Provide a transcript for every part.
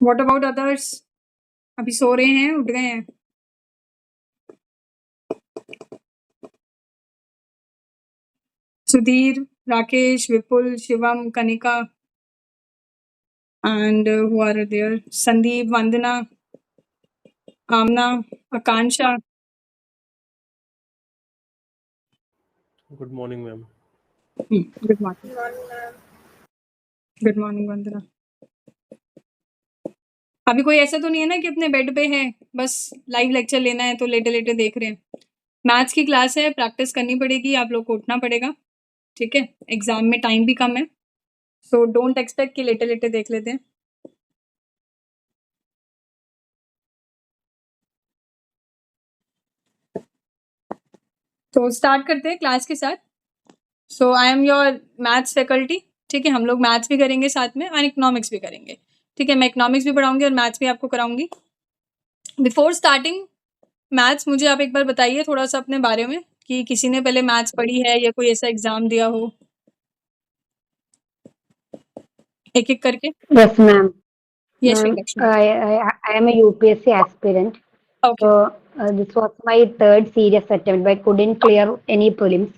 What about others? अभी सो रहे हैं, उठ गए हैं? सुधीर, राकेश, विपुल, Shivam, Kanika, and who are there? Sandeep, Vandana, Amna, Akansha. Good morning, ma'am. Good morning. Good morning, Vandana. अभी कोई ऐसा तो नहीं है ना कि अपने बेड पे है, बस लाइव लेक्चर लेना है तो लेटे लेटे देख रहे हैं? मैथ्स की क्लास है, प्रैक्टिस करनी पड़ेगी, आप लोग को उठना पड़ेगा, ठीक है? एग्जाम में टाइम भी कम है, सो डोंट एक्सपेक्ट कि लेटे लेटे देख लेते हैं। तो स्टार्ट करते हैं क्लास के साथ। So I am your maths faculty, ठीक है? हम लोग मैथ्स भी करेंगे साथ में और इकोनॉमिक्स भी करेंगे, ठीक है? मैं इकोनॉमिक्स भी पढ़ाऊंगी और मैथ्स भी आपको कराऊंगी। बिफोर स्टार्टिंग मैथ्स, मुझे आप एक बार बताइए थोड़ा सा अपने बारे में कि किसी ने पहले मैथ्स पढ़ी है या कोई ऐसा एग्जाम दिया हो, एक एक करके। Yes, ma'am. Yes Ma'am, Lakshmi. I am a UPSC aspirant. Okay So this was my third serious attempt, but I couldn't clear any prelims.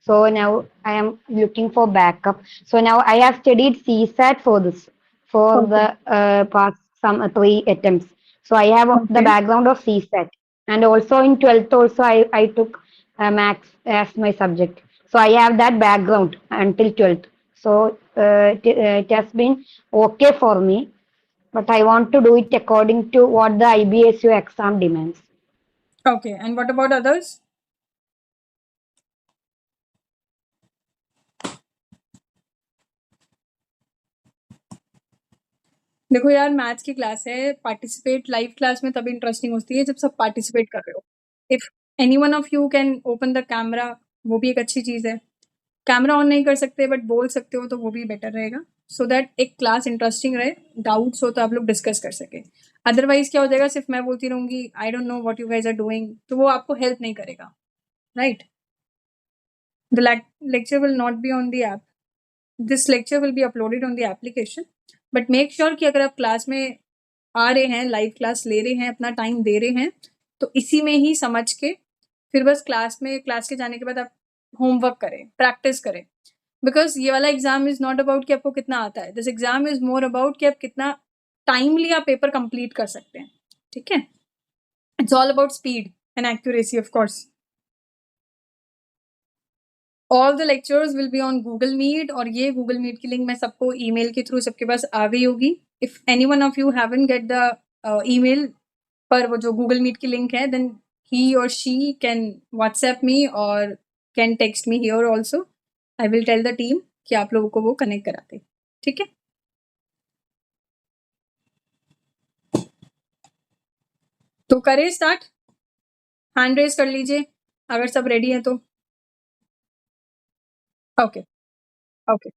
So now I am looking for backup. So now I have studied CSAT for this, for okay the past some 3 attempts. So I have the okay background of CSAT, and also in 12th also I took Maths as my subject. So I have that background until 12th. So it has been okay for me, but I want to do it according to what the IBSU exam demands. Okay and what about others? देखो यार, maths की class है, participate live class में तभी interesting होती है जब सब पार्टिसिपेट कर रहे हो। If any one of you can open the camera, वो भी एक अच्छी चीज़ है। कैमरा ऑन नहीं कर सकते बट बोल सकते हो तो वो भी बेटर रहेगा, सो दैट एक क्लास इंटरेस्टिंग रहे, डाउट्स हो तो आप लोग डिस्कस कर सके। अदरवाइज क्या हो जाएगा, सिर्फ मैं बोलती रहूंगी I don't know what you guys are doing, तो वो आपको हेल्प नहीं करेगा, right? The lecture will not be on the app, this lecture will be uploaded on the application, but make sure कि अगर आप क्लास में आ रहे हैं, लाइव क्लास ले रहे हैं, अपना टाइम दे रहे हैं, तो इसी में ही समझ के फिर बस क्लास के जाने के बाद आप होमवर्क करें, प्रैक्टिस करें। बिकॉज ये वाला एग्जाम इज नॉट अबाउट कि आपको कितना आता है, this exam is more about कि आप कितना टाइमली आप पेपर कंप्लीट कर सकते हैं, ठीक है? It's all about speed and accuracy of course. All the lectures will be on Google Meet, और ये गूगल मीट की लिंक मैं सबको ईमेल के थ्रू सबके पास आ गई होगी। If any one of you haven't get the email पर वो जो गूगल मीट की लिंक है, देन ही और शी कैन व्हाट्सएप मी और can text me here also. I will tell the team कि आप लोगों को वो कनेक्ट कराते, ठीक है? तो करें स्टार्ट, हैंड रेज कर लीजिए अगर सब रेडी है तो। ओके ओके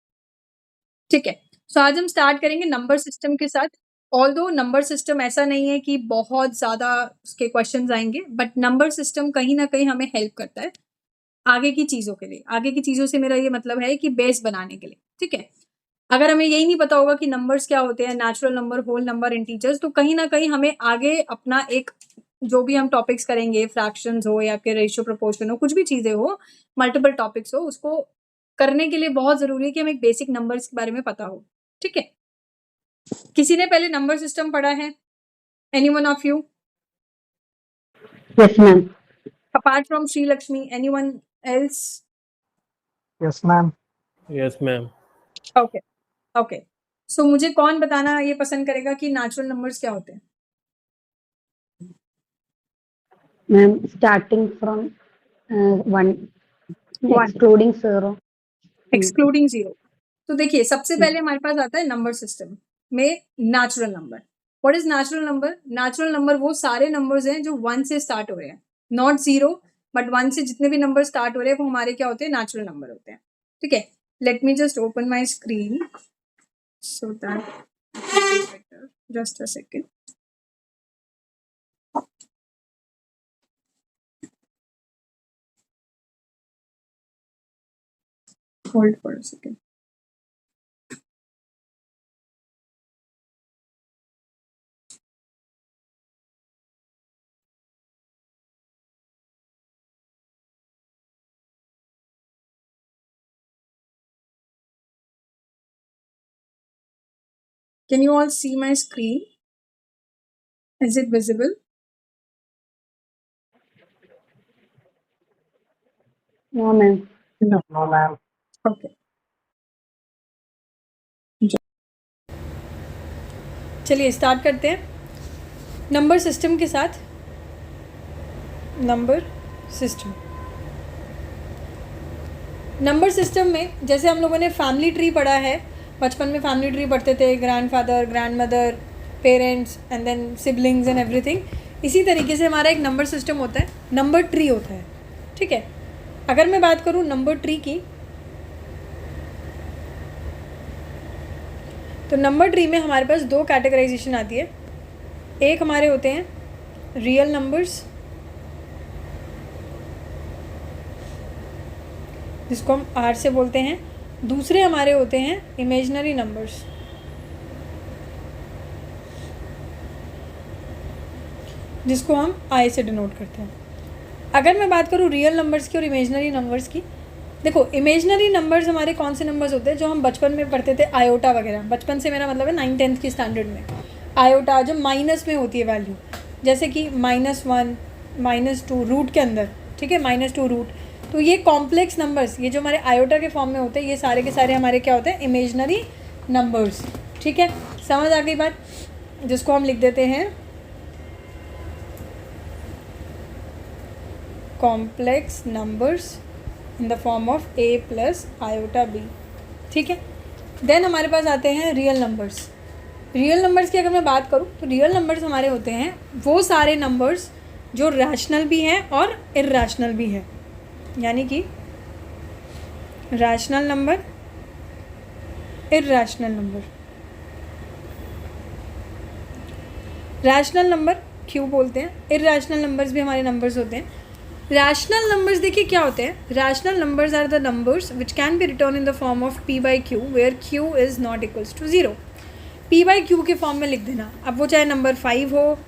ठीक है। सो आज हम स्टार्ट करेंगे नंबर सिस्टम के साथ। ऑल्दो नंबर सिस्टम ऐसा नहीं है कि बहुत ज़्यादा उसके क्वेश्चंस आएंगे, बट नंबर सिस्टम कहीं ना कहीं हमें हेल्प करता है आगे की चीज़ों के लिए। आगे की चीज़ों से मेरा ये मतलब है कि बेस बनाने के लिए, ठीक है? अगर हमें यही नहीं पता होगा कि नंबर्स क्या होते हैं, natural number, whole number, integers, तो कहीं ना कहीं हमें आगे अपना एक जो भी हम टॉपिक्स करेंगे, फ्रैक्शंस हो या फिर रेशियो प्रोपोर्शन हो, कुछ भी चीज़ें हो, मल्टीपल टॉपिक्स हो, उसको करने के लिए बहुत ज़रूरी है कि हमें एक बेसिक नंबर्स के बारे में पता हो, ठीक है? किसी ने पहले नंबर सिस्टम पढ़ा है? Any one of you Yes, ma'am. Apart from Shri Lakshmi, any one else? Yes, ma'am. Yes, ma'am. Okay okay. So मुझे कौन बताना ये पसंद करेगा कि नेचुरल नंबर्स क्या होते हैं? Ma'am, starting from 1, one, excluding 0. Excluding zero. तो देखिए, सबसे पहले हमारे पास आता है नंबर सिस्टम में natural number. What is natural number? Natural number वो सारे नंबर्स हैं जो 1 से स्टार्ट हो रहे हैं, नॉट जीरो, बट 1 से जितने भी नंबर स्टार्ट हो रहे हैं वो हमारे क्या होते हैं? नेचुरल नंबर होते हैं, ठीक है? Let me just open my screen so that just a second. Hold for a second. Can you all see my screen? Is it visible? No, ma'am. No, ma'am. Okay. चलिए start करते हैं number system के साथ. Number system में जैसे हम लोगों ने फैमिली ट्री पढ़ा है, बचपन में फैमिली ट्री पढ़ते थे, grandfather, grandmother, parents and then siblings and everything. इसी तरीके से हमारा एक नंबर सिस्टम होता है, नंबर ट्री होता है. ठीक है, अगर मैं बात करूँ नंबर ट्री की, तो नंबर ट्री में हमारे पास दो कैटेगराइजेशन आती है. एक हमारे होते हैं रियल नंबर्स, जिसको हम आर से बोलते हैं. दूसरे हमारे होते हैं इमेजिनरी नंबर्स, जिसको हम आई से डिनोट करते हैं. अगर मैं बात करूँ रियल नंबर्स की और इमेजिनरी नंबर्स की, देखो इमेजिनरी नंबर्स हमारे कौन से नंबर्स होते हैं जो हम बचपन में पढ़ते थे, आयोटा वगैरह. बचपन से मेरा मतलब है 9th-10th की स्टैंडर्ड में. आयोटा जो माइनस में होती है वैल्यू, जैसे कि -1, -2 रूट के अंदर. ठीक है, -2 रूट. तो ये कॉम्प्लेक्स नंबर्स, ये जो हमारे आयोटा के फॉर्म में होते हैं, ये सारे के सारे हमारे क्या होते हैं, इमेजिनरी नंबर्स. ठीक है, समझ आ गई बात, जिसको हम लिख देते हैं complex numbers in the form of a plus iota b. ठीक है, देन हमारे पास आते हैं रियल नंबर्स. रियल नंबर्स की अगर मैं बात करूँ तो रियल नंबर्स हमारे होते हैं वो सारे नंबर्स जो रैशनल भी हैं और इर्रैशनल भी हैं. यानी कि rational number, irrational number. Rational number क्यों बोलते हैं, इर्रैशनल नंबर्स भी हमारे नंबर्स होते हैं. रैशनल नंबर्स देखिए क्या होते हैं. Rational numbers are the numbers which can be written in the form of p/q where q is not equals to 0. p/q के फॉर्म में लिख देना. अब वो चाहे नंबर 5 हो,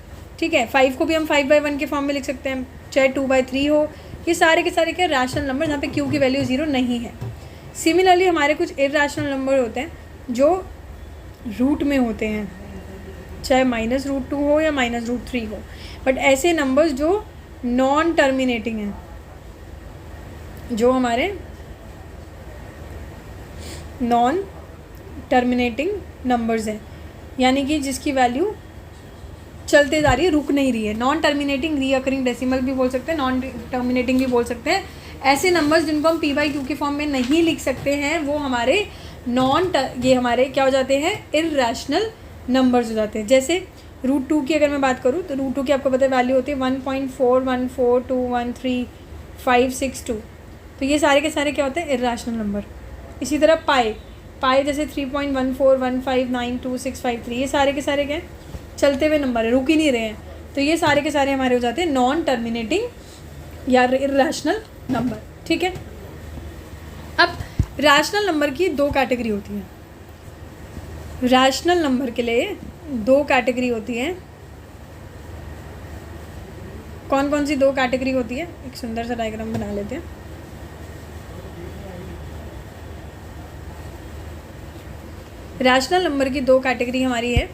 ठीक है, 5 को भी हम 5/1 के फॉर्म में लिख सकते हैं, चाहे 2/3 हो. ये सारे के सारे क्या रैशनल नंबर जहाँ पे q की वैल्यू 0 नहीं है. सिमिलरली हमारे कुछ इर्रैशनल नंबर होते हैं जो रूट में होते हैं, चाहे -√2 हो या -√3 हो. बट ऐसे नंबर्स जो नॉन टर्मिनेटिंग हैं, जो हमारे नॉन टर्मिनेटिंग नंबर्स हैं, यानी कि जिसकी वैल्यू चलते जा रही है, रुक नहीं रही है. नॉन टर्मिनेटिंग रीअकरिंग डेसिमल भी बोल सकते हैं, नॉन टर्मिनेटिंग भी बोल सकते हैं. ऐसे नंबर्स जिनको हम p/q के फॉर्म में नहीं लिख सकते हैं, वो हमारे ये हमारे क्या हो जाते हैं, इर्रैशनल नंबर्स हो जाते हैं. जैसे √2 की अगर मैं बात करूँ तो √2 की आपको पता है वैल्यू होती है 1.414213.562. तो ये सारे के सारे क्या होते हैं, इर्रैशनल नंबर. इसी तरह पाई जैसे 3.1415922653, ये सारे के सारे क्या हैं, चलते हुए नंबर है, रुक ही नहीं रहे हैं. तो ये सारे के सारे हमारे हो जाते हैं नॉन टर्मिनेटिंग या इर्रैशनल नंबर. ठीक है, अब रैशनल नंबर की दो कैटेगरी होती हैं. रैशनल नंबर के लिए दो कैटेगरी होती है. कौन कौन सी दो कैटेगरी होती है, एक सुंदर सा डायग्राम बना लेते हैं. रैशनल नंबर की दो कैटेगरी हमारी है.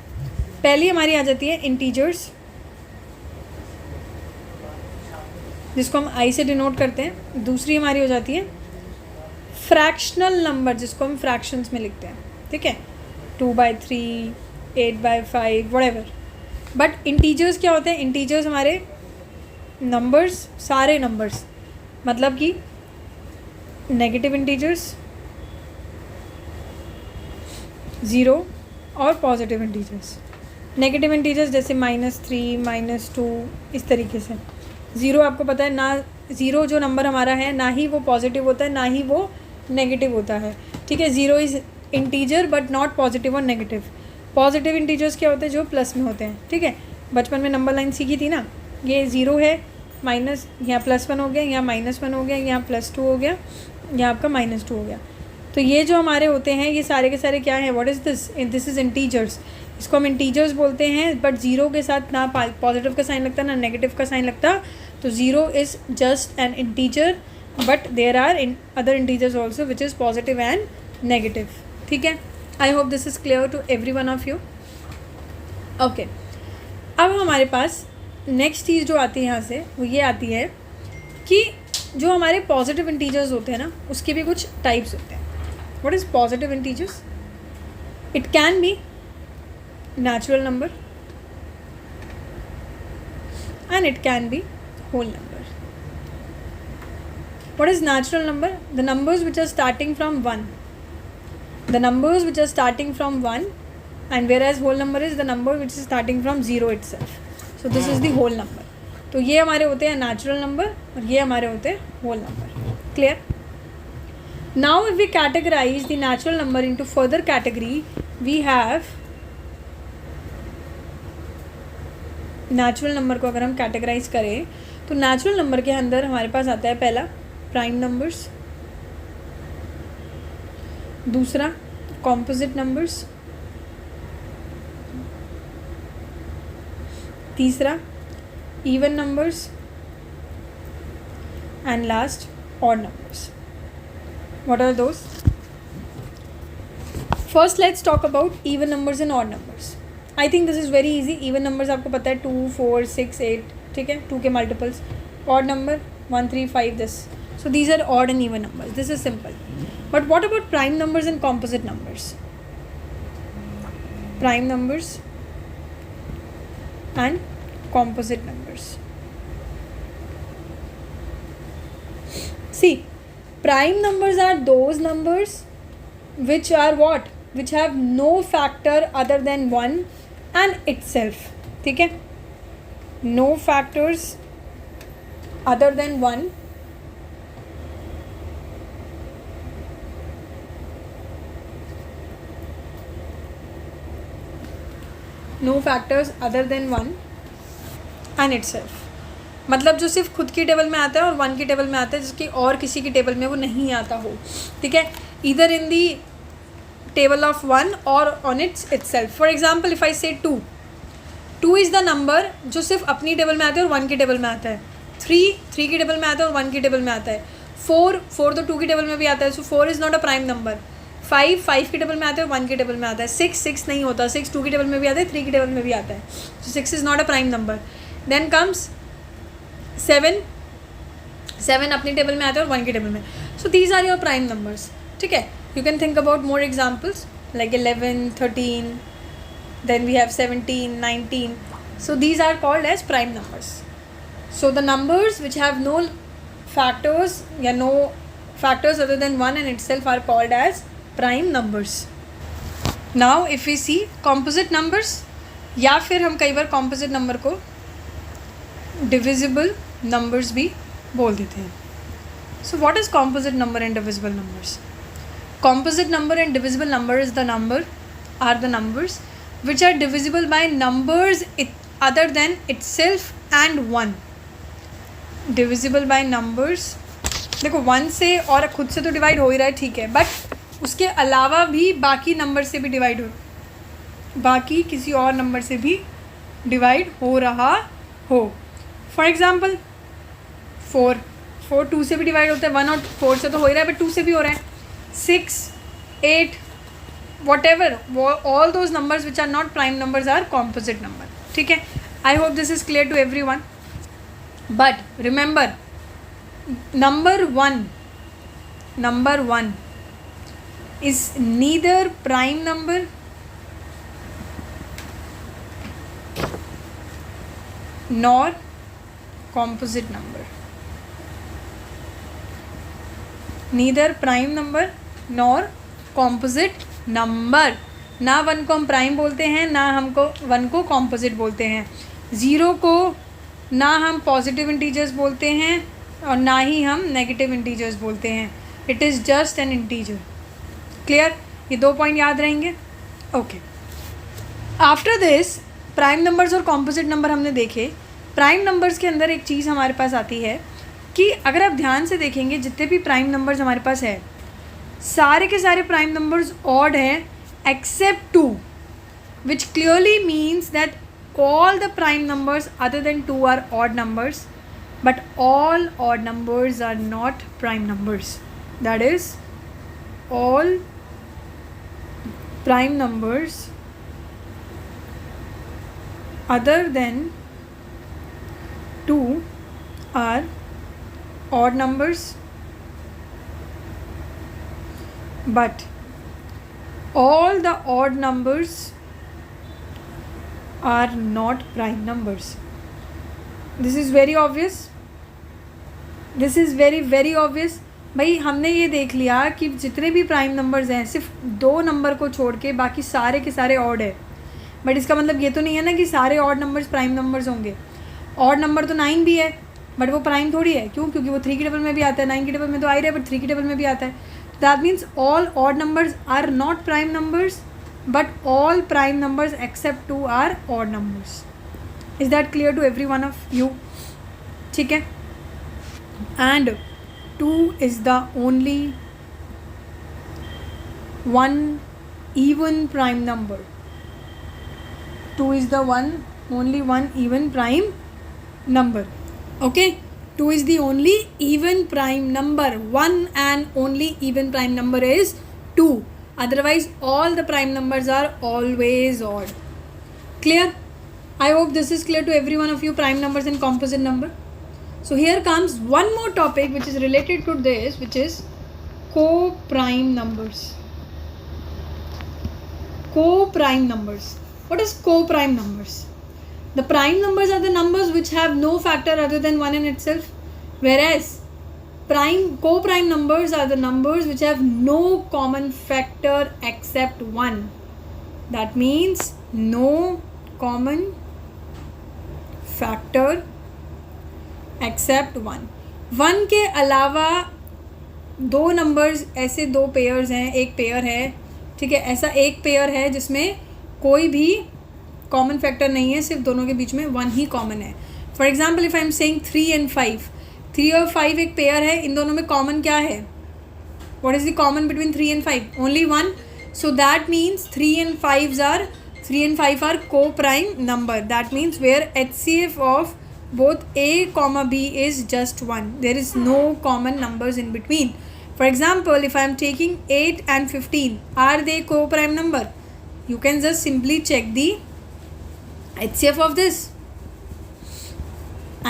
पहली हमारी आ जाती है इंटीजर्स, जिसको हम आई से डिनोट करते हैं. दूसरी हमारी हो जाती है फ्रैक्शनल नंबर, जिसको हम फ्रैक्शंस में लिखते हैं. ठीक है, 2/3, 8/5, व्हाटएवर. बट इंटीजर्स क्या होते हैं, इंटीजर्स हमारे नंबर्स, सारे नंबर्स, मतलब कि नेगेटिव इंटीजर्स, 0 और पॉजिटिव इंटीजर्स. नेगेटिव इंटीजर्स जैसे -3, -2, इस तरीके से. 0 आपको पता है ना, 0 जो नंबर हमारा है ना ही वो पॉजिटिव होता है ना ही वो नेगेटिव होता है. ठीक है, 0 is integer but not positive और नेगेटिव. पॉजिटिव इंटीजर्स क्या होते हैं, जो प्लस में होते हैं. ठीक है, बचपन में नंबर लाइन सीखी थी ना, ये 0 है, माइनस यहाँ +1 हो गया, यहाँ -1 हो गया, यहाँ +2 हो गया, यहाँ आपका -2 हो गया. तो ये जो हमारे होते हैं ये सारे के सारे क्या हैं, what is this, this is integers. इसको हम इंटीजर्स बोलते हैं. बट 0 के साथ ना पॉजिटिव का साइन लगता ना नेगेटिव का साइन लगता. तो 0 is just an integer, but there are other integers also which is positive and negative. ठीक है, I hope this is clear to every one of you. Okay, अब हमारे पास नेक्स्ट चीज़ जो आती है यहाँ से वो ये आती है कि जो हमारे पॉजिटिव इंटीजर्स होते हैं ना, उसके भी कुछ टाइप्स होते हैं. What is positive integers? It can be natural number and it can be whole number. What is natural number? The numbers which are starting from 1. The numbers which are starting from 1, and whereas whole number is the number which is starting from 0 itself. So this is the whole number. तो ये हमारे होते हैं natural number और ये हमारे होते हैं whole number. Clear? Now if we categorize the natural number into further category, we have natural number को अगर हम कैटेगराइज करें तो नेचुरल नंबर के अंदर हमारे पास आता है पहला प्राइम नंबर्स, दूसरा कॉम्पोजिट नंबर्स, तीसरा even numbers and last odd numbers. What are those? First let's talk about even numbers and odd numbers. I think this is very easy. Even numbers आपको पता है 2, 4, 6, 8, ठीक है, 2 के multiples. Odd number 1, 3, 5 this. So these are odd and even numbers. This is simple. But what about prime numbers and composite numbers? Prime numbers and composite numbers. See, prime numbers are those numbers which are what? Which have no factor other than 1 and itself. ठीक है? No factors other than 1 no factors other than 1 and itself. मतलब जो सिर्फ खुद की table में आता है और 1 की टेबल में आता है, जिसकी और किसी की टेबल में वो नहीं आता हो. ठीक है? इधर इन दी टेबल ऑफ 1 और on itself. For example if I से 2 इज़ द नंबर जो सिर्फ अपनी टेबल में आता है और 1 की टेबल में आता है. 3 की टेबल में आता है और 1 की टेबल में आता है. 4 तो 2 की टेबल में भी आता है, सो 4 is not a prime number. 5 की टेबल में आता है और 1 की टेबल में आता है. 6 नहीं होता. 6 2 की टेबल में भी आता है, 3 की टेबल में भी आता है. So 6 is not a prime number. Then comes 7 अपनी टेबल में आता है और 1 की टेबल में. So these are your prime numbers. ठीक है? You can think about more examples like 11, 13, then we have 17, 19. So these are called as prime numbers. So the numbers which have no factors other than 1 and itself are called as prime numbers. Now if we see composite numbers, या फिर हम कई बार composite number को divisible numbers भी बोल देते हैं. So what is composite number and divisible numbers? Composite number and divisible number are the numbers which are divisible by numbers other than itself and 1. Divisible by numbers, देखो 1 से और खुद से तो डिवाइड हो ही रहा है, ठीक है, बट उसके अलावा भी बाकी नंबर से भी डिवाइड बाकी किसी और नंबर से भी डिवाइड हो रहा हो. फॉर एग्जाम्पल 4 2 से भी डिवाइड होता है. 1 और 4 से तो हो ही रहा है, बट 2 से भी हो रहा है. 6, 8, whatever, all those numbers which are not prime numbers are composite number. ठीक है? I hope this is clear to everyone. But remember, number 1 is neither prime number nor composite number. Neither prime number nor composite number. ना 1 को हम prime बोलते हैं, ना हमको 1 को कॉम्पोजिट बोलते हैं. 0 को ना हम पॉजिटिव इंटीजर्स बोलते हैं और ना ही हम नेगेटिव इंटीजर्स बोलते हैं. It is just an integer. Clear? ये 2 पॉइंट याद रहेंगे. Okay. After this prime numbers और कॉम्पोजिट नंबर हमने देखे. प्राइम नंबर्स के अंदर एक चीज़ हमारे पास आती है कि अगर आप ध्यान से देखेंगे जितने भी प्राइम नंबर्स हमारे पास है, सारे के सारे प्राइम नंबर्स ऑड हैं accept 2, which clearly means that all the prime numbers other than 2 are odd numbers, but all odd numbers are not prime numbers. That is, all prime numbers other than 2 are odd numbers, but all the odd numbers are not prime numbers. This is very obvious. This is very obvious. भाई हमने ये देख लिया कि जितने भी prime numbers हैं सिर्फ 2 नंबर को छोड़ के बाकी सारे के सारे ऑड है. बट इसका मतलब ये तो नहीं है ना कि सारे ऑड नंबर्स प्राइम नंबर्स होंगे. ऑड नंबर तो 9 भी है बट वो प्राइम थोड़ी है. क्यों? क्योंकि वो 3 की टेबल में भी आता है. 9 की टेबल में तो आ ही रहा है बट 3 की टेबल में भी आता है. That means all odd numbers are not prime numbers but all prime numbers except 2 are odd numbers. Is that clear to every one of you? ठीक है. And 2 is the only one even prime number. 2 is the only one even prime number. Okay, 2 is the only even prime number. One and only even prime number is 2. Otherwise all the prime numbers are always odd. Clear? I hope this is clear to every one of you. Prime numbers and composite number. So here comes one more topic which is related to this, which is co-prime numbers. Co-prime numbers. What is co-prime numbers? The prime numbers are the numbers which have no factor other than 1 in itself, whereas co-prime numbers are the numbers which have no common factor except 1. That means no common factor except 1 के अलावा 2 numbers ऐसे 2 pairs हैं. एक pair है, ठीक है, ऐसा एक पेयर है जिसमें कोई भी कॉमन फैक्टर नहीं है, सिर्फ दोनों के बीच में 1 ही कॉमन है. For example if I am saying 3 and 5. 3 और 5 एक पेयर है. इन दोनों में कॉमन क्या है? What is the common between 3 and 5? Only 1. So that means 3 and 5 are coprime number. That means where HCF of both A comma B is just 1. There is no common numbers in between. For example, if I am taking 8 and 15, are they co-prime number? You can just simply check the HCF of this.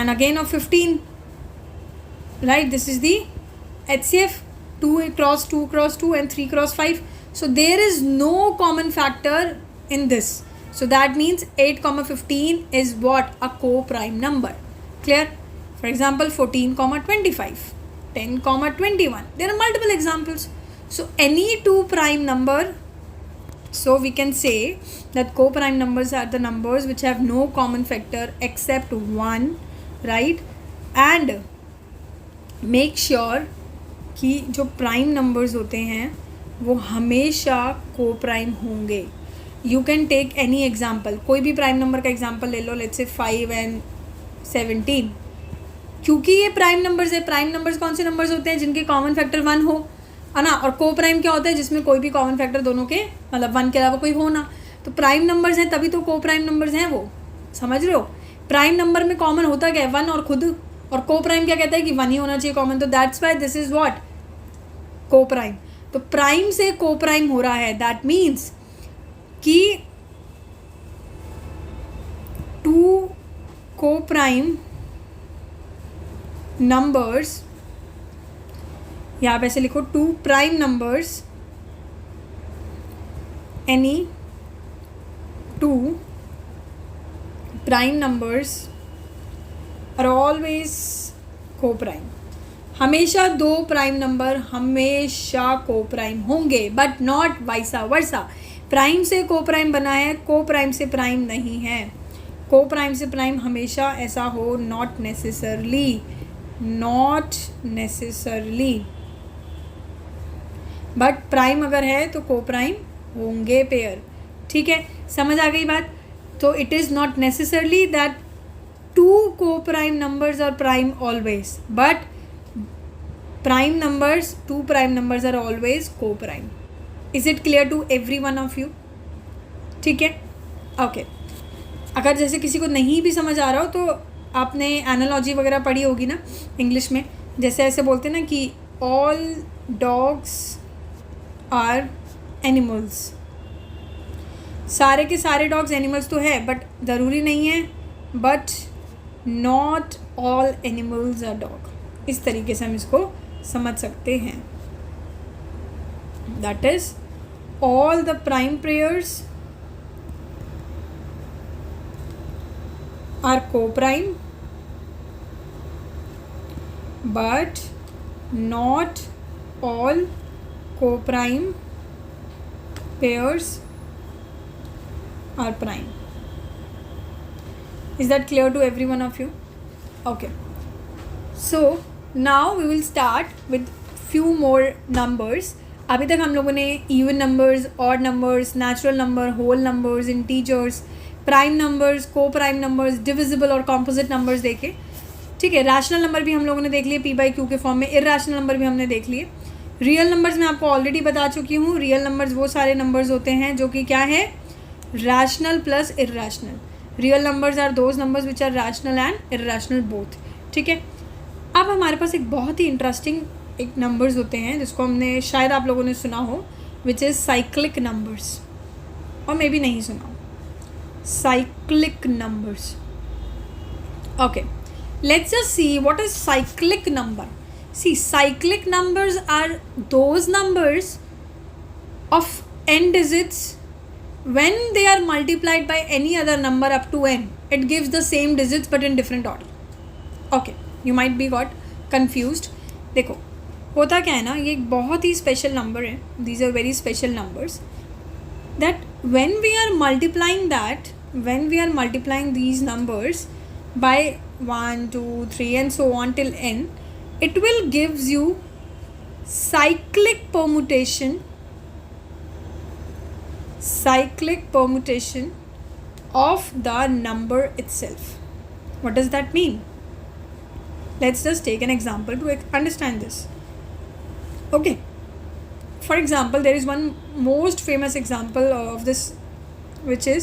And again of 15. Right, this is the HCF. 2 cross 2 cross 2 and 3 cross 5. So there is no common factor in this. So that means 8 comma 15 is what? A co-prime number. Clear? For example, 14 comma 25, 10 comma 21. There are multiple examples. So any 2 prime number, so we can say that co-prime numbers are the numbers which have no common factor except 1, right? And make sure कि जो prime numbers होते हैं वो हमेशा co-prime होंगे. You can take any example. कोई भी prime number का एग्जाम्पल ले लो. Let's say 5 and 17. क्योंकि ये प्राइम नंबर्स है. प्राइम नंबर्स कौन से नंबर्स होते हैं? जिनके कॉमन फैक्टर 1 हो, है ना. और को प्राइम क्या होता है? जिसमें कोई भी कॉमन फैक्टर दोनों के मतलब 1 के अलावा कोई हो ना. तो प्राइम नंबर्स हैं तभी तो को प्राइम नंबर्स हैं वो. समझ रहे हो? प्राइम नंबर में कॉमन होता क्या है? 1 और खुद. और को प्राइम क्या कहता है कि 1 ही होना चाहिए कॉमन. तो that's why this is what? को प्राइम. तो प्राइम से को प्राइम हो रहा है. दैट मीन्स कि 2 को-प्राइम नंबर्स, या आप ऐसे लिखो 2 prime numbers, any 2 prime numbers are always co-prime. हमेशा 2 प्राइम नंबर हमेशा को-प्राइम होंगे but not vice versa. Prime से को प्राइम बना है, को प्राइम से प्राइम नहीं है. को प्राइम से प्राइम हमेशा ऐसा हो, नॉट नेसेसरली. बट प्राइम अगर है तो को प्राइम होंगे पेयर. ठीक है, समझ आ गई बात? तो it is not necessarily that 2 coprime numbers are prime always, but prime numbers 2 prime numbers are always coprime. Is it clear to every one of you? ठीक है, ओके. अगर जैसे किसी को नहीं भी समझ आ रहा हो तो आपने एनालॉजी वगैरह पढ़ी होगी ना इंग्लिश में. जैसे ऐसे बोलते हैं ना कि ऑल डॉग्स आर एनिमल्स. सारे के सारे डॉग्स एनिमल्स तो है बट ज़रूरी नहीं है, but not all animals are dog, इस तरीके से हम इसको समझ सकते हैं. That is all the prime pairs are co-prime but not all co-prime pairs are prime. Is that clear to every one of you? Okay. So now we will start with few more numbers. अभी तक हम लोगों ने even numbers, odd numbers, natural number, whole numbers, integers, prime numbers, co-prime numbers, divisible और composite numbers देखे. ठीक है. Rational number भी हम लोगों ने देख लिए पी बाई क्यू के फॉर्म में. इर्रेशनल नंबर भी हमने देख लिए. रियल नंबर्स मैं आपको ऑलरेडी बता चुकी हूँ. रियल नंबर्स वो सारे नंबर्स होते हैं जो कि क्या है, rational plus irrational. Real numbers are those numbers which are rational and irrational both. ठीक है. अब हमारे पास एक बहुत ही इंटरेस्टिंग एक नंबर्स होते हैं जिसको हमने शायद आप लोगों ने सुना हो, विच इज़ साइक्लिक नंबर्स, और मे भी नहीं सुना हो. Cyclic numbers. Okay, let's just see what is cyclic number. See, cyclic numbers are those numbers of n digits when they are multiplied by any other number up to n. It gives the same digits but in different order. Okay, you might be got confused. देखो होता क्या है ना, ये एक बहुत ही special number है. These are very special numbers that when we are multiplying these numbers by 1, 2, 3 and so on till n, it will gives you cyclic permutation of the number itself. What does that mean? Let's just take an example to understand this. Okay, for example, there is one most famous example of this, which is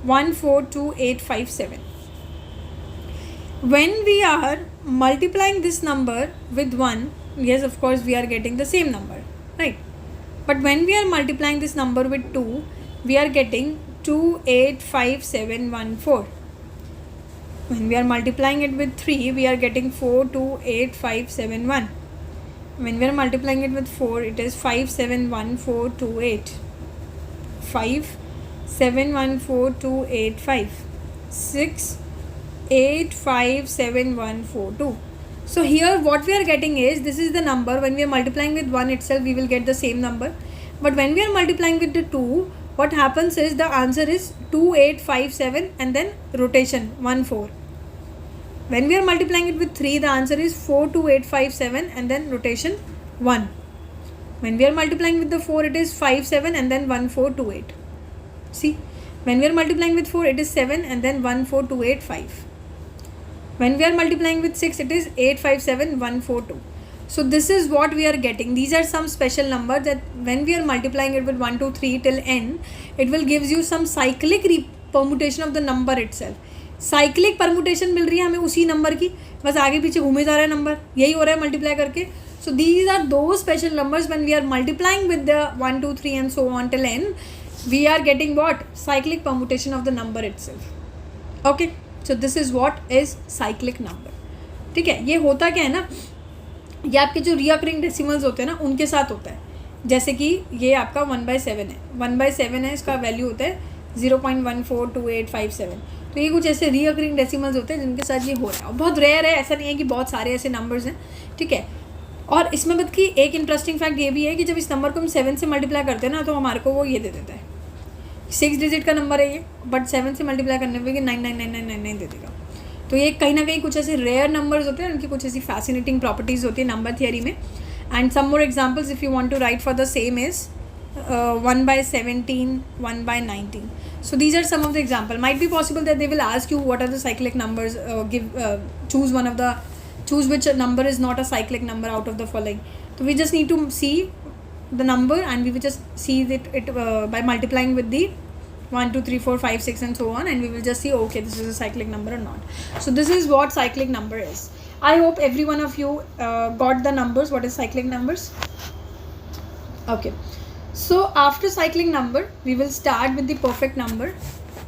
142857. When we are multiplying this number with 1, yes, of course we are getting the same number, right? But when we are multiplying this number with 2, we are getting 285714. When we are multiplying it with 3, we are getting 428571. When we are multiplying it with 4, it is 571428. 571428. 6 8571442. So here what we are getting is, this is the number. When we are multiplying with 1 itself, we will get the same number. But when we are multiplying with the 2, what happens is the answer is 2857 and then rotation 14. When we are multiplying it with 3, the answer is 42857 and then rotation 1. When we are multiplying with the 4, it is 57 and then 1428. See, when we are multiplying with 4, it is 7 and then 14285. When we are multiplying with 6, it is 857142. So this is what we are getting. These are some special numbers that when we are multiplying it with 1, 2, 3 till n, it will gives you some cyclic permutation of the number itself. Cyclic permutation मिल रही है हमें उसी number की, बस आगे पीछे घूमे जा रहा है नंबर, यही हो रहा है मल्टीप्लाई करके. सो दीज आर दो special numbers when we are multiplying with the 1, 2, 3 and so on till n, we are getting what, cyclic permutation of the number itself. Okay, so this is what is cyclic number. ठीक है. ये होता क्या है ना, ये आपके जो रिकरिंग डेसिमल्स होते हैं ना उनके साथ होता है. जैसे कि ये आपका 1/7 है, 1/7 है, इसका वैल्यू होता है 0.142857. तो ये कुछ ऐसे रिकरिंग डेसिमल्स होते हैं जिनके साथ ये हो रहा है. और बहुत रेयर है, ऐसा नहीं है कि बहुत सारे ऐसे नंबर्स हैं. ठीक है. और इसमें मतलब कि एक इंटरेस्टिंग फैक्ट ये भी है कि जब इस नंबर को हम 7 से मल्टीप्लाई करते हैं ना, तो हमारे को वो ये दे देता है, 6 डिजिट का नंबर है ये, बट 7 से मल्टीप्लाई करने पर 999999 दे देगा. तो ये कहीं ना कहीं कुछ ऐसे रेयर नंबर्स होते हैं, उनकी कुछ ऐसी फैसिनेटिंग प्रॉपर्टीज़ होती है नंबर थियरी में. And some more examples if you want to write for the same is 1/17, 1/19. So these are some of the example. Might be possible that they will ask you what are the cyclic numbers. Choose which number is not a cyclic number out of the following. So we just need to see the number and we will just see it by multiplying with the 1, 2, 3, 4, 5, 6 and so on, and we will just see okay this is a cyclic number or not. So this is what cyclic number is. I hope every one of you got the numbers. What is cyclic numbers? Okay. So after cycling number, we will start with the perfect number.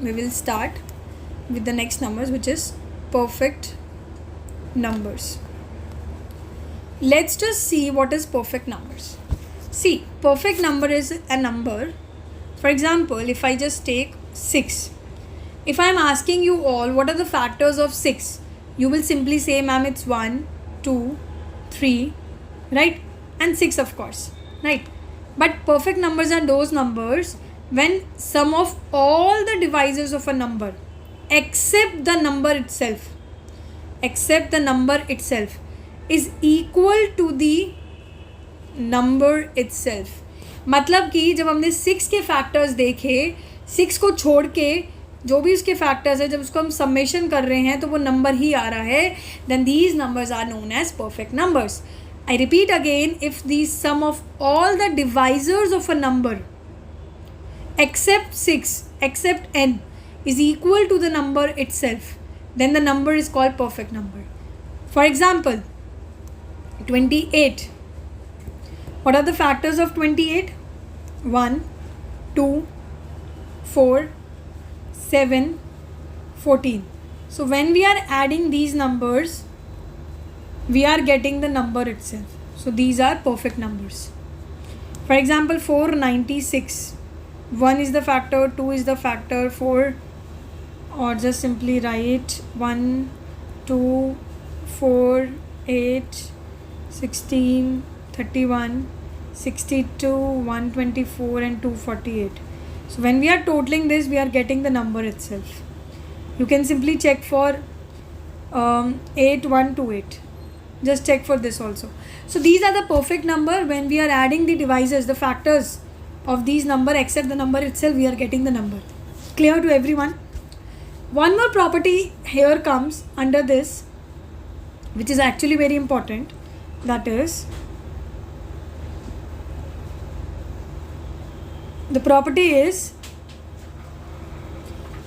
We will start with the next numbers, which is perfect numbers. Let's just see what is perfect numbers. See, perfect number is a number. For example, if I just take 6, if I am asking you all what are the factors of 6, you will simply say, ma'am, it's 1, 2, 3, right? And 6, of course, right? But perfect numbers are those numbers when sum of all the divisors of a number except the number itself is equal to the number itself. मतलब कि जब हमने 6 के factors देखे, 6 को छोड़ के जो भी उसके फैक्टर्स है, जब उसको हम समेशन कर रहे हैं तो वो नंबर ही आ रहा है, then these numbers are known as perfect numbers. I repeat again, if the sum of all the divisors of a number except 6, except n, is equal to the number itself, then the number is called perfect number. For example, 28. What are the factors of 28? 1, 2, 4, 7, 14. So when we are adding these numbers, we are getting the number itself. So these are perfect numbers. For example, 496. 1 is the factor, 2 is the factor, 4, or just simply write 1, 2, 4, 8, 16, 31, 62, 124 and 248. So when we are totaling this, we are getting the number itself. You can simply check for 8128. Just check for this also. So these are the perfect number. When we are adding the divisors, the factors of these number except the number itself, we are getting the number. Clear to everyone? One more property here comes under this, which is actually very important. That is, the property is,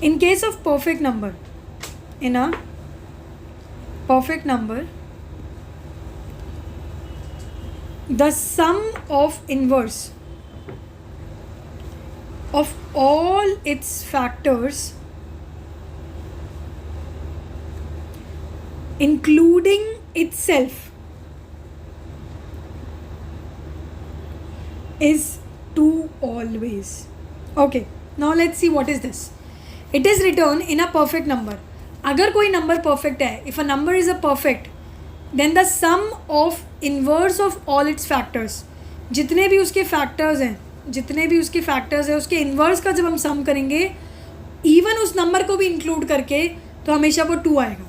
in case of perfect number, in a perfect number, the sum of inverse of all its factors, including itself, is 2 always. Okay, now let's see what is this. It is written in a perfect number. अगर कोई number perfect है, if a number is a perfect, then the sum of inverse of all its factors, जितने भी उसके factors हैं, उसके inverse का जब हम sum करेंगे, even उस number को भी include करके, तो हमेशा वो 2 आएगा.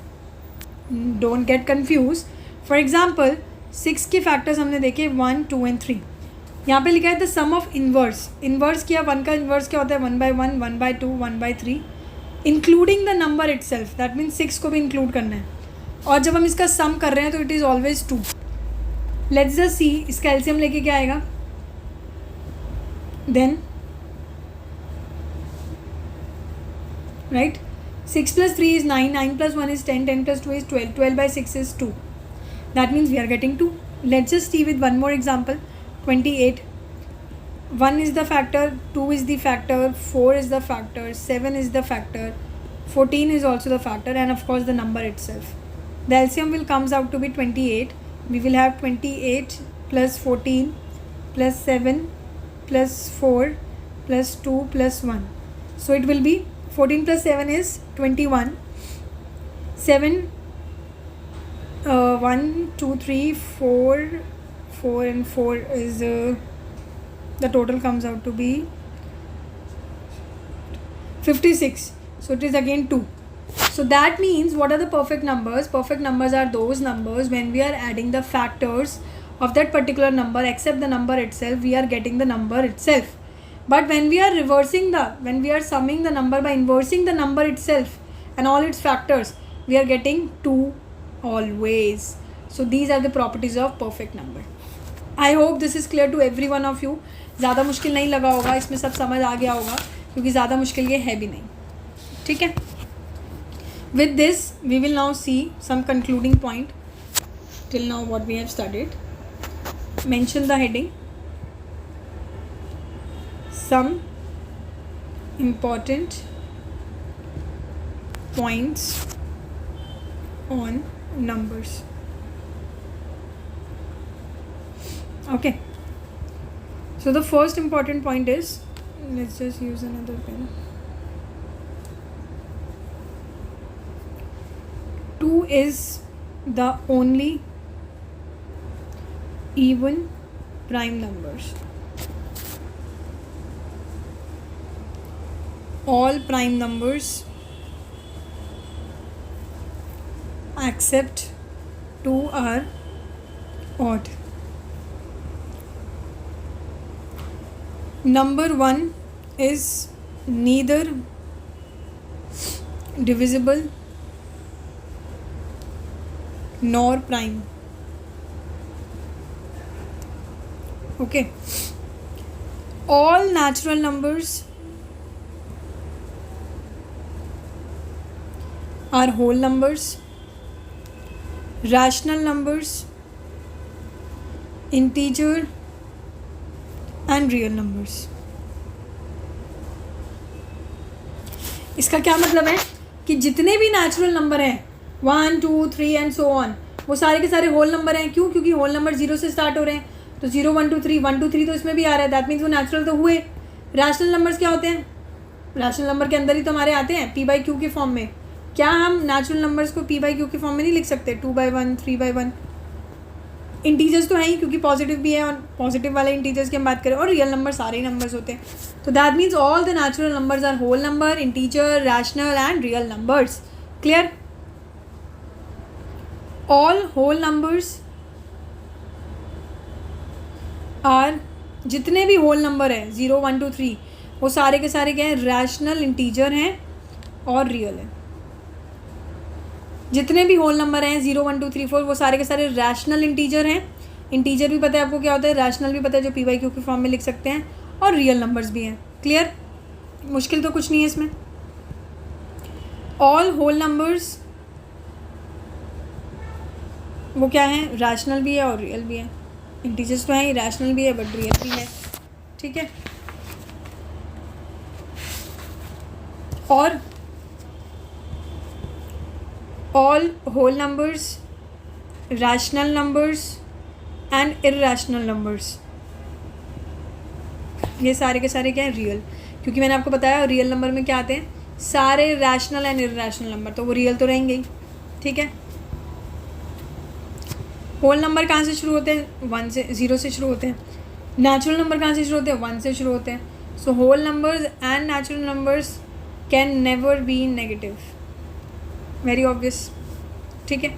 Don't get confused. For example, 6 के factors हमने देखे 1, 2 and 3. यहाँ पे लिखा है the sum of inverse. Inverse किया, 1 का inverse क्या होता है? 1 by 1, 1 by 2, 1 by 3, including the number itself. That means 6 को भी include करना है. और जब हम इसका सम कर रहे हैं तो it is always 2. Let's just see, इसका एलसीएम लेके क्या आएगा? Then right, 6 plus 3 is 9, 9 plus 1 is 10, 10 plus 2 is 12, 12 by 6 is 2. That means we are getting 2. Let's just see with one more example. 28. 1 is the factor, 2 is the factor, 4 is the factor, 7 is the factor, 14 is also the factor, and of course the number itself. The LCM will comes out to be 28. We will have 28 plus 14 plus 7 plus 4 plus 2 plus 1. So it will be 14 plus 7 is 21. 7, 1, 2, 3, 4, 4 and 4 is the total comes out to be 56. So it is again 2. So that means what are the perfect numbers? Perfect numbers are those numbers when we are adding the factors of that particular number except the number itself, we are getting the number itself. But when we are when we are summing the number by inversing the number itself and all its factors, we are getting 2 always. So these are the properties of perfect number. I hope this is clear to every one of you. ज़्यादा मुश्किल नहीं लगा होगा, इसमें सब समझ आ गया होगा, क्योंकि ज़्यादा मुश्किल ये है भी नहीं. ठीक है? With this, we will now see some concluding point till now what we have studied. Mention the heading. some important points on numbers. Okay, so the first important point is, let's just use another pen. 2 is the only even prime numbers. All prime numbers except 2 are odd. Number 1 is neither divisible nor prime. Okay, all natural numbers are whole numbers, rational numbers, integer and real numbers. इसका क्या मतलब है कि जितने भी natural number हैं 1 2 3 and so on, वो सारे के सारे होल नंबर हैं. क्यों? क्योंकि होल नंबर 0 से स्टार्ट हो रहे हैं. तो 0 1 2 3 1 2 3 तो इसमें भी आ रहा है. दैट मीन्स वो नेचुरल तो हुए. रैशनल नंबर्स क्या होते हैं? रैशनल नंबर के अंदर ही तो हमारे आते हैं p/q के फॉर्म में. क्या हम नेचुरल नंबर्स को p/q के फॉर्म में नहीं लिख सकते? 2/1 3/1. इंटीजर्स तो हैं ही, क्योंकि पॉजिटिव भी है, और पॉजिटिव वाले इंटीजर्स की हम बात करें, और रियल नंबर सारे नंबर्स होते हैं. तो that means all the natural numbers are whole number, integer, rational and real numbers. Clear? All whole numbers are, जितने भी होल नंबर है 0 1 2 3, वो सारे के सारे क्या हैं? रैशनल, इंटीजर हैं और रियल है. जितने भी होल नंबर हैं 0 1 2 3 4, वो सारे के सारे रैशनल इंटीजर हैं. इंटीजर भी पता है आपको क्या होता है, रैशनल भी पता है जो p/q के फॉर्म में लिख सकते हैं, और रियल नंबर्स भी हैं. क्लियर? मुश्किल तो कुछ नहीं है इसमें. ऑल होल नंबर्स वो क्या हैं? रैशनल भी है और रियल भी है. इंटीजर्स तो हैं ही, रैशनल भी है बट रियल भी है. ठीक है? और all whole numbers, rational numbers and irrational numbers, ये सारे के सारे क्या है? रियल. क्योंकि मैंने आपको बताया रियल नंबर में क्या आते हैं? सारे रैशनल एंड इर्रेशनल नंबर, तो वो रियल तो रहेंगे ही. ठीक है? होल नंबर कहाँ से शुरू होते हैं? 1 से, 0 से शुरू होते हैं. नेचुरल नंबर कहाँ से शुरू होते हैं? 1 से शुरू होते हैं. So whole numbers and natural numbers can never be negative. Very obvious. ठीक है?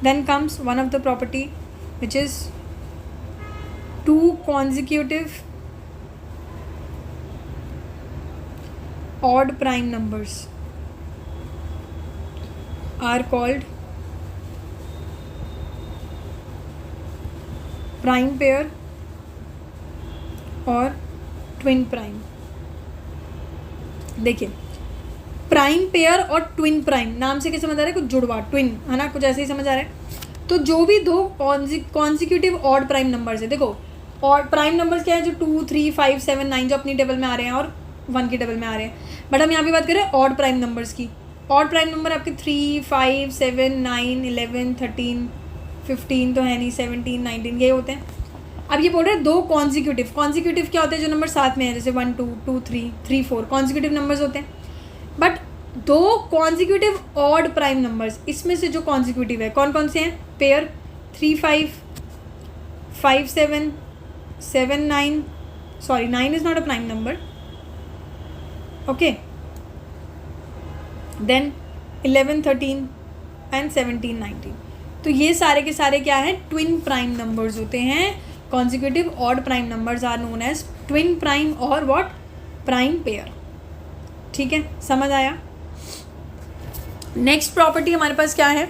Then comes one of the property which is 2 consecutive odd prime numbers are called prime pair और ट्विन प्राइम. देखिए, प्राइम पेयर और twin prime नाम से क्या समझ आ रहा है? कुछ जुड़वा, ट्विन है ना, कुछ ऐसे ही समझ आ रहा है. तो जो भी 2 कॉन्जिक्यूटिव ऑड प्राइम नंबर्स है, देखो और प्राइम नंबर्स क्या है? जो 2 3 5 7 9 जो अपनी टेबल में आ रहे हैं और 1 की टेबल में आ रहे हैं. बट हम यहाँ पे बात करें ऑड प्राइम नंबर्स की. ऑड प्राइम नंबर आपके 3 5 7 9 11 13 15 तो है नहीं, 17 19 ये होते हैं. अब ये बोल रहे हैं 2 कॉन्जिक्यूटिव. कॉन्जिक्यूटिव क्या होते हैं? जो नंबर साथ में है, जैसे 1 2 2 3 3 4 कॉन्जिक्यूटिव नंबर्स होते हैं. But 2 consecutive odd prime numbers, इसमें से जो कॉन्जिक्यूटिव है कौन कौन से हैं? Pair 3 5 5 7 7 9, sorry 9 is not a prime number. Okay, then 11 13 and 17 19. तो ये सारे के सारे क्या हैं? ट्विन प्राइम नंबर्स होते हैं. Consecutive odd prime numbers are known as twin prime और व्हाट? Prime pair. ठीक है, समझ आया? नेक्स्ट प्रॉपर्टी हमारे पास क्या है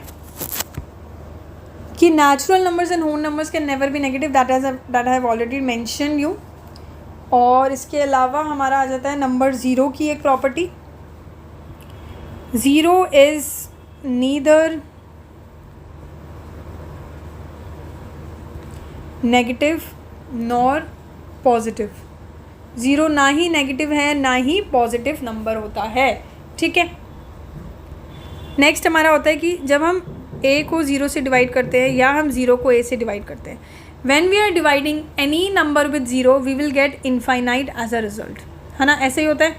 कि natural numbers and whole numbers can never be negative. That I have already mention you. और इसके अलावा हमारा आ जाता है नंबर 0 की एक property. 0 is neither negative nor positive. Zero ना ही नेगेटिव है ना ही पॉजिटिव नंबर होता है, ठीक है। नेक्स्ट हमारा होता है कि जब हम a को 0 से डिवाइड करते हैं या हम 0 को a से डिवाइड करते हैं, when we are dividing any number with 0 we will get infinite as a result, है ना। ऐसे ही होता है,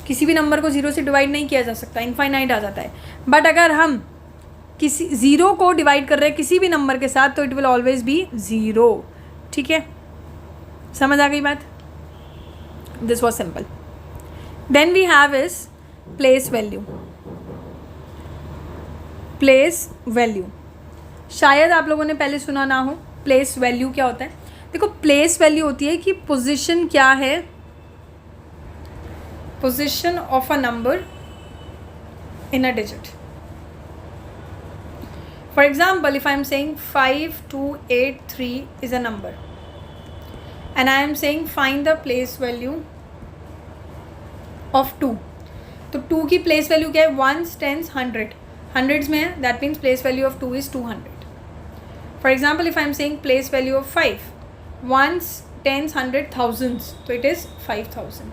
किसी भी नंबर को 0 से डिवाइड नहीं किया जा सकता, इनफाइनाइट आ जाता है। बट अगर हम किसी 0 को डिवाइड कर रहे हैं किसी भी नंबर के साथ तो इट विल ऑलवेज बी 0, ठीक है। समझ आ गई बात? This was simple. Then we have is place value. Place value शायद आप लोगों ने पहले सुना ना हो। प्लेस वैल्यू क्या होता है? देखो, प्लेस वैल्यू होती है कि पोजीशन क्या है, position of a number in a digit. For example, if I am saying 5283 is a number and I am saying find the place value of 2, तो 2 की place value क्या है? 1s, 10s, 100, hundreds में है, that means place value of 2 is 200. For example, if I am saying place value of 5, 1s, 10s, 100, thousands, so it is 5000.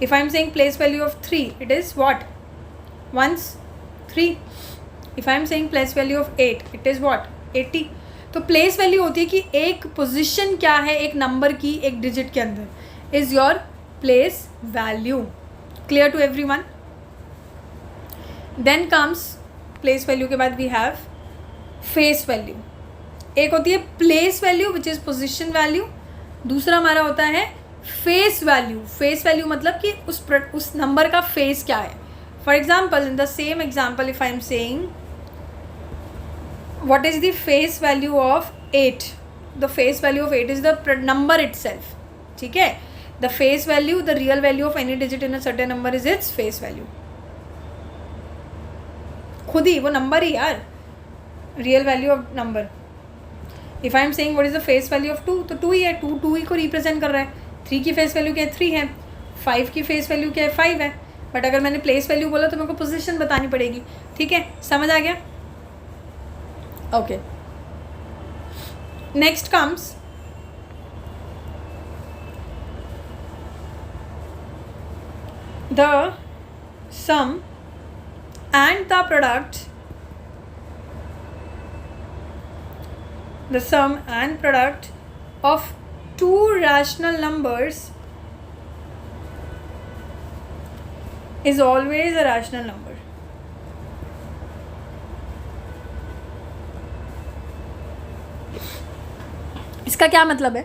If I am saying place value of 3, it is what? 1s, 3. If I am saying place value of 8, it is what? 80. तो place value होती है कि एक position क्या है एक number की एक डिजिट के अंदर, is your place value. Clear to everyone? Then comes place value के बाद वी हैव फेस वैल्यू। एक होती है place value which is position value, दूसरा हमारा होता है फेस वैल्यू। फेस वैल्यू मतलब कि उस नंबर का फेस क्या है। For example, in the same example, if I am saying what is the face value of 8, the face value of 8 is the number itself, ठीक है। the face value, the real value of any digit in a certain number is its face value, खुद ही वो number ही यार, real value of number। if I am saying what is the face value of 2, तो 2 ही है, 2 ही को represent कर रहा है। 3 की face value क्या है? 3 है। 5 की face value क्या है? 5 है। बट अगर मैंने place value बोला तो मेरे को पोजीशन बतानी पड़ेगी, ठीक है। समझ आ गया? Okay. Next comes the sum and the product. The sum and product of two rational numbers is always a rational number. इसका क्या मतलब है?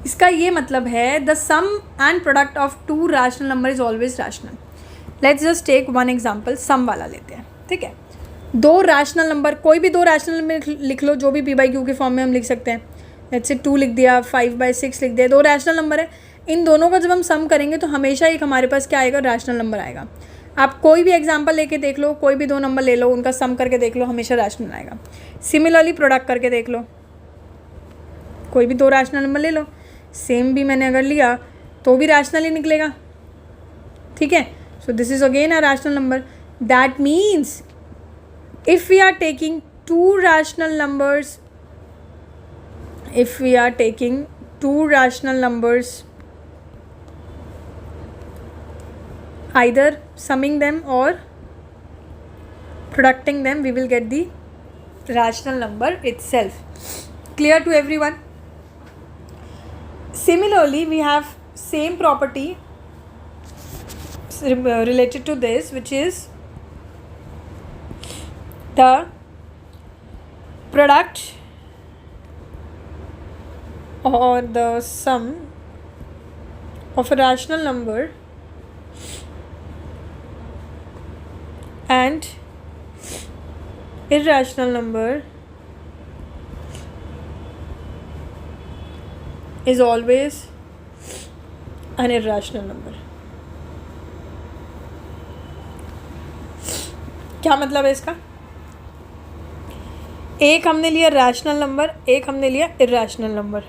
इसका ये मतलब है the sum and product of two rational number is always rational. Let's just take one example, sum वाला लेते हैं, ठीक है। दो रैशनल नंबर, कोई भी दो रैशनल नंबर लिख लो, जो भी p/q के फॉर्म में हम लिख सकते हैं। लेट्स से 2 लिख दिया, 5/6 लिख दिया, दो रैशनल नंबर है। इन दोनों का जब हम सम करेंगे तो हमेशा एक हमारे पास क्या आएगा? रैशनल नंबर आएगा। आप कोई भी एग्जाम्पल लेके देख लो, कोई भी दो नंबर ले लो, उनका सम करके देख लो, हमेशा रैशनल आएगा। सिमिलरली प्रोडक्ट करके देख लो, कोई भी दो रैशनल नंबर ले लो, सेम भी मैंने अगर लिया तो भी रैशनल ही निकलेगा, ठीक है। So this is again a rational number. That means if we are taking two rational numbers, if we are taking two rational numbers, either summing them or producting them, we will get the rational number itself. Clear to everyone? Similarly, we have same property related to this, which is the product or the sum of a rational number and irrational number is always an irrational number. क्या मतलब है इसका? एक हमने लिया rational number, एक हमने लिया इर्रेशनल नंबर।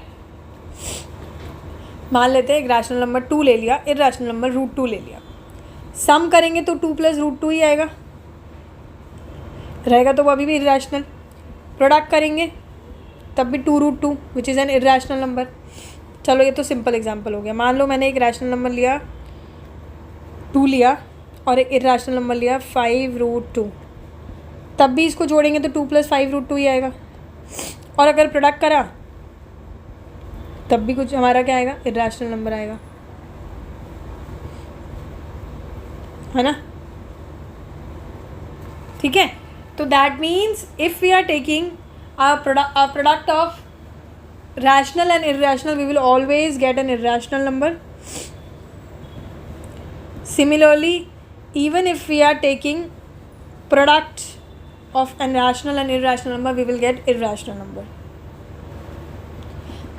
मान लेते हैं एक रैशनल नंबर 2 ले लिया, इर्रेशनल नंबर √2 ले लिया। सम करेंगे तो 2 + √2 ही आएगा, रहेगा तो वो अभी भी इर्रेशनल। प्रोडक्ट करेंगे तब भी 2 √2 which is an irrational number. चलो ये तो सिंपल एग्जांपल हो गया. मान लो मैंने एक रैशनल नंबर लिया 2 लिया और एक इरेशनल नंबर लिया 5√2. तब भी इसको जोड़ेंगे तो 2 + 5√2 ही आएगा. और अगर प्रोडक्ट करा तब भी कुछ हमारा क्या आएगा, इरेशनल नंबर आएगा, है ना. ठीक है. तो that means if we are taking a product of rational and irrational, we will always get an irrational number. Similarly, even if we are taking product of an rational and irrational number, we will get irrational number.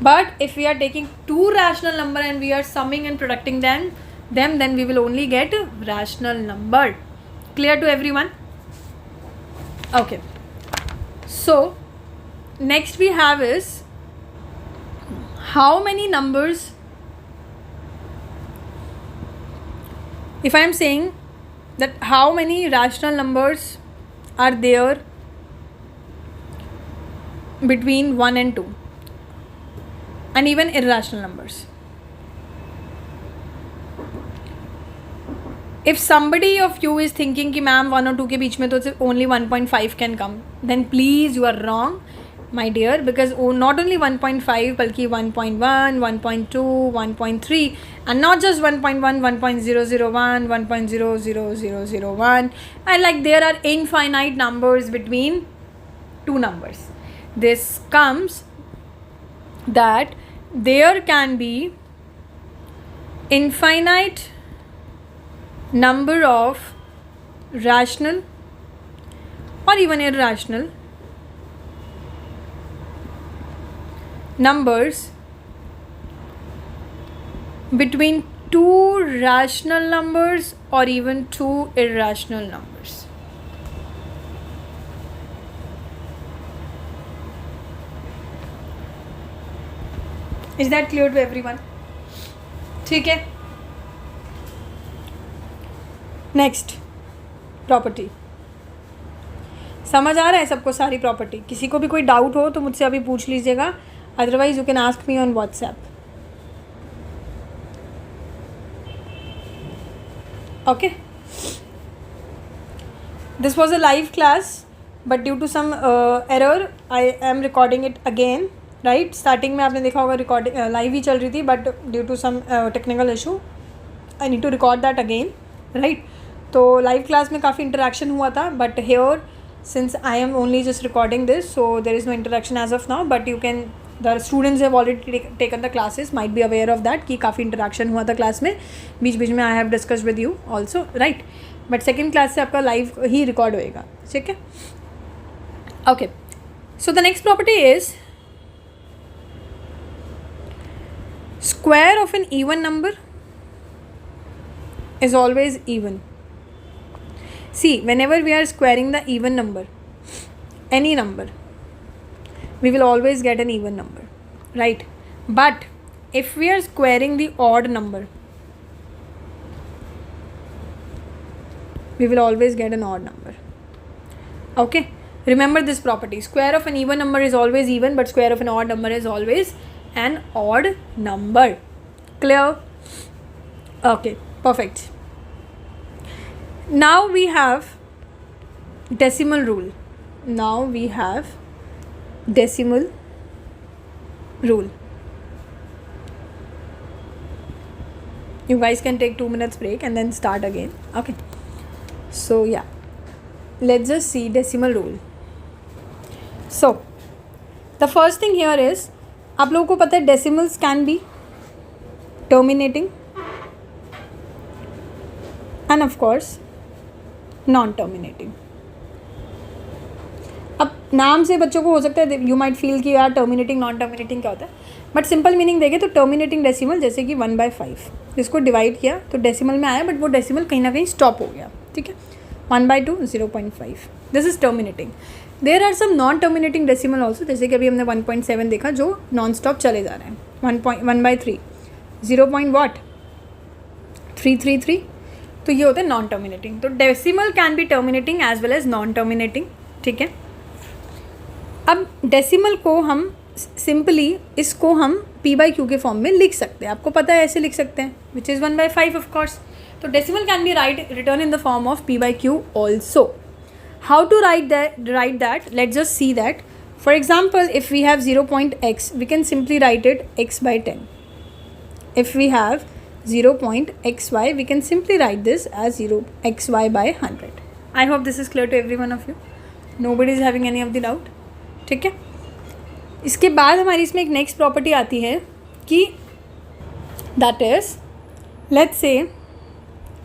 But if we are taking two rational number and we are summing and producting them, then we will only get rational number. Clear to everyone? Okay. So next we have is how many numbers, if I am saying that how many rational numbers are there between 1 and 2 and even irrational numbers. If somebody of you is thinking कि ma'am 1 और 2 के बीच में तो सिर्फ only 1.5 can come, then please you are wrong my dear, because not only 1.5 बल्कि 1.1, 1.2, 1.3 and not just 1.1, 1.001, 1.00001 and like there are infinite numbers between two numbers. This comes that there can be infinite number of rational or even irrational numbers between two rational numbers or even two irrational numbers. Is that clear to everyone? ठीक है. Next property. समझ आ रहा है सबको सारी property? किसी को भी कोई डाउट हो तो मुझसे अभी पूछ लीजिएगा, otherwise you can ask me on WhatsApp. Okay. This was a live class but due to some error I am recording it again. Right, starting में आपने देखा होगा रिकॉर्डिंग लाइव ही चल रही थी but due to some technical issue I need to record that again. Right, तो live class में काफ़ी इंटरेक्शन हुआ था but here since I am only just recording this so there is no interaction as of now, but you can the students have already taken the classes, might be aware of that कि काफ़ी interaction हुआ था class में, बीच बीच में I have discuss with you also. Right, but second class से आपका live ही record होएगा. ठीक है. Okay, so the next property is square of an even number is always even. See, whenever we are squaring the even number, any number, we will always get an even number, right? But if we are squaring the odd number, we will always get an odd number. Okay, remember this property. Square of an even number is always even, but square of an odd number is always an odd number. Clear? Okay, perfect. Now we have decimal rule. Now we have decimal rule. You guys can take 2 minutes break and then start again. Okay, so yeah, let's just see decimal rule. So the first thing here is, आप लोगों को पता है decimals can be terminating end of course non terminating. अब नाम से बच्चों को हो सकता है यू माइट फील कि यार टर्मिनेटिंग नॉन टर्मिनेटिंग क्या होता है, बट सिंपल मीनिंग देखें तो टर्मिनेटिंग डेसिमल जैसे कि 1/5 जिसको डिवाइड किया तो डेसिमल में आया बट वो डेसिमल कहीं ना कहीं स्टॉप हो गया. ठीक है, 1/2 0.5, this is terminating. There are some non terminating decimal also, जैसे कि अभी हमने 1.7 देखा जो नॉन स्टॉप चले जा रहे हैं. 1/3 0.333, तो ये होता है नॉन टर्मिनेटिंग. तो decimal can be terminating as well as non terminating. ठीक है. अब डेसिमल को हम सिंपली इसको हम पी बाई क्यू के फॉर्म में लिख सकते हैं. आपको पता है ऐसे लिख सकते हैं, विच इज़ 1/5 ऑफ कोर्स. तो decimal can be written in the form of p by q also. How to write that? Let's just see that. For example, if we have 0.x, we can simply write it x/10. If we have 0.xy, we can simply write this as 0xy/100. I hope this is clear to every one of you. Nobody is having any of the doubt. ठीक है. इसके बाद हमारी इसमें एक next property आती है कि that is, let's say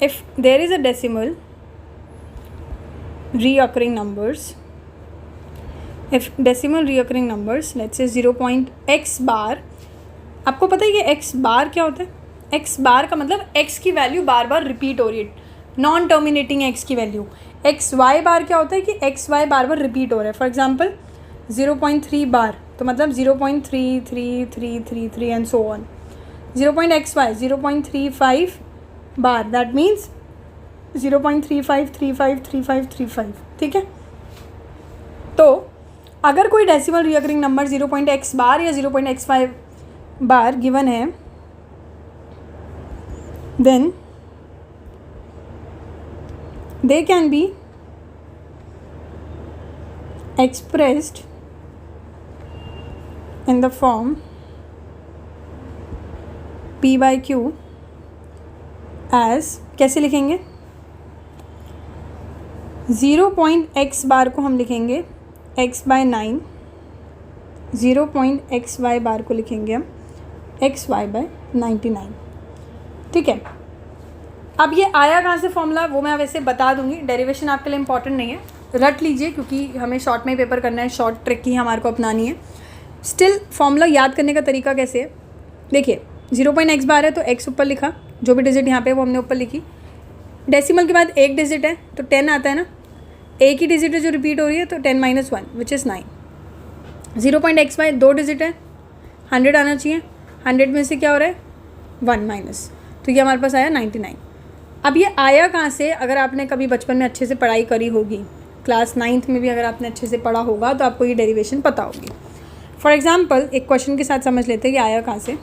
if there is a decimal reoccurring numbers, if decimal reoccurring numbers, let's say 0.x bar. आपको पता है कि x बार क्या होता है? x बार का मतलब x की वैल्यू बार बार रिपीट हो रही है, नॉन टर्मिनेटिंग x की वैल्यू. x y बार क्या होता है कि x y बार बार रिपीट हो रहा है. फॉर एग्जांपल 0.3 बार तो मतलब 0.3333 and so on. 0.xy 0.35 bar, that means 0.35353535. ठीक है. तो अगर कोई डेसिमल रिकरिंग नंबर 0.x बार या 0.xy बार गिवन है, then they can be expressed in the form p by q as, कैसे लिखेंगे? 0.x बार को हम लिखेंगे x/9, 0.xy बार को लिखेंगे हम xy/99. ठीक है. अब ये आया कहाँ से फॉर्मूला, वो मैं वैसे बता दूंगी. डेरिवेशन आपके लिए इंपॉर्टेंट नहीं है, रट लीजिए क्योंकि हमें शॉर्ट में ही पेपर करना है, शॉर्ट ट्रिक ही हमारे को अपनानी है. स्टिल फॉर्मूला याद करने का तरीका कैसे है, देखिए 0.x बार है तो x ऊपर लिखा, जो भी डिजिट यहाँ पे वो हमने ऊपर लिखी. डेसिमल के बाद एक डिजिट है तो 10 आता है ना, एक ही डिजिट है जो रिपीट हो रही है तो 10 - 1 विच इज़ 9. 0.xy दो डिजिट है, 100 आना चाहिए, 100 में से क्या हो रहा है 1 माइनस, तो ये हमारे पास आया 99. अब ये आया कहाँ से? अगर आपने कभी बचपन में अच्छे से पढ़ाई करी होगी, क्लास 9th में भी अगर आपने अच्छे से पढ़ा होगा तो आपको ये डेरिवेशन पता होगी. फॉर एग्जांपल एक क्वेश्चन के साथ समझ लेते हैं कि आया कहाँ से.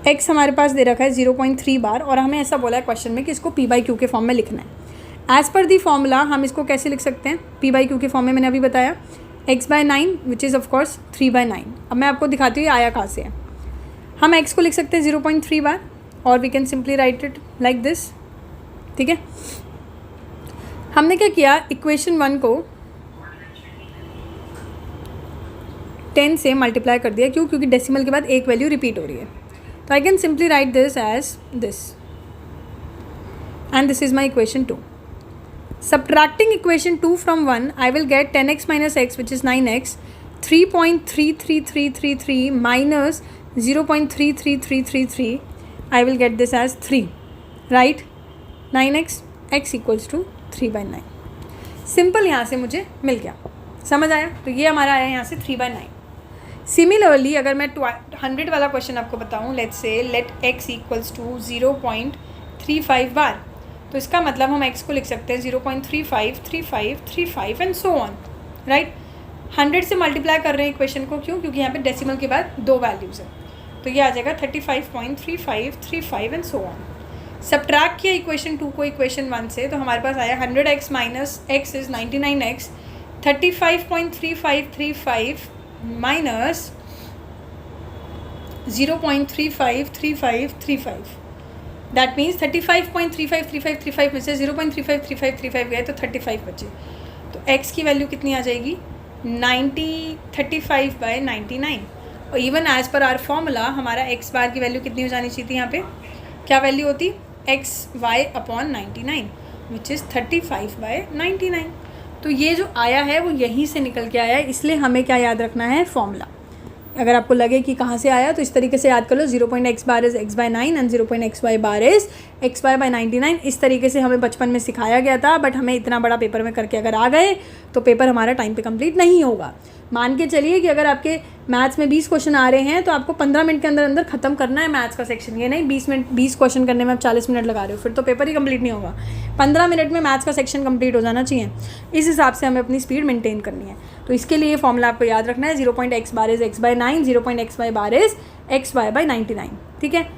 x हमारे पास दे रखा है 0.3 बार और हमें ऐसा बोला है क्वेश्चन में कि इसको p बाई क्यू के फॉर्म में लिखना है. एज़ पर दी फॉर्मूला हम इसको कैसे लिख सकते हैं? p बाई क्यू के फॉर्म में मैंने अभी बताया x/9 विच इज़ ऑफकोर्स 3/9. अब मैं आपको दिखाती हूँ आया कहाँ से है. हम x को लिख सकते हैं 0.3 बार और we can simply write it like this. ठीक है. हमने क्या किया, इक्वेशन 1 को 10 से मल्टीप्लाई कर दिया. क्यों? क्योंकि डेसिमल के बाद एक वैल्यू रिपीट हो रही है. तो I can simply write this as this and this is my equation 2. Subtracting equation 2 from 1, I will get 10x minus x, which is 9x, 3.33333 minus 0.33333. I will get this as 3, right? 9x, x equals to 3/9. Simple यहाँ से मुझे मिल गया. समझ आया? तो ये हमारा आया यहाँ से 3/9. सिमिलरली अगर मैं 100 वाला क्वेश्चन आपको बताऊँ, let's say let x equals to 0.35 bar, तो इसका मतलब हम x को लिख सकते हैं 0.353535 एंड सो ऑन, राइट. 100 से मल्टीप्लाई कर रहे हैं इक्वेशन को. क्यों? क्योंकि यहाँ पे डेसिमल के बाद दो वैल्यूज़ हैं, तो ये आ जाएगा 35.3535 एंड सो ऑन. सब्ट्रैक्ट किया इक्वेशन 2 को इक्वेशन 1 से, तो हमारे पास आया 100x minus x is 99x, 35.3535 minus 0.353535. That means 35.353535 में से 0.353535 गए तो 35 बचे. तो x की वैल्यू कितनी आ जाएगी? 35/99. और even as per our formula हमारा x बार की वैल्यू कितनी हो जानी चाहिए थी? यहाँ पे क्या वैल्यू होती? xy/99 which is 35/99. तो ये जो आया है वो यहीं से निकल के आया है, इसलिए हमें क्या याद रखना है? फॉर्मूला. अगर आपको लगे कि कहाँ से आया तो इस तरीके से याद कर लो. 0.x bar is x/9 and 0.xy bar is xy/99. इस तरीके से हमें बचपन में सिखाया गया था, बट हमें इतना बड़ा पेपर में करके अगर आ गए तो पेपर हमारा टाइम पे कंप्लीट नहीं होगा. मान के चलिए कि अगर आपके मैथ्स में 20 क्वेश्चन आ रहे हैं तो आपको 15 मिनट के अंदर अंदर ख़त्म करना है मैथ्स का सेक्शन। ये नहीं 20 क्वेश्चन करने में आप 40 मिनट लगा रहे हो, फिर तो पेपर ही कंप्लीट नहीं होगा। 15 मिनट में मैथ्स का सेक्शन कंप्लीट हो जाना चाहिए। इस हिसाब से हमें अपनी स्पीड मेंटेन करनी है। तो इसके लिए फॉर्मूला आपको याद रखना है 0.x bar is x by 9, 0.xy bar is xy by 99। ठीक है,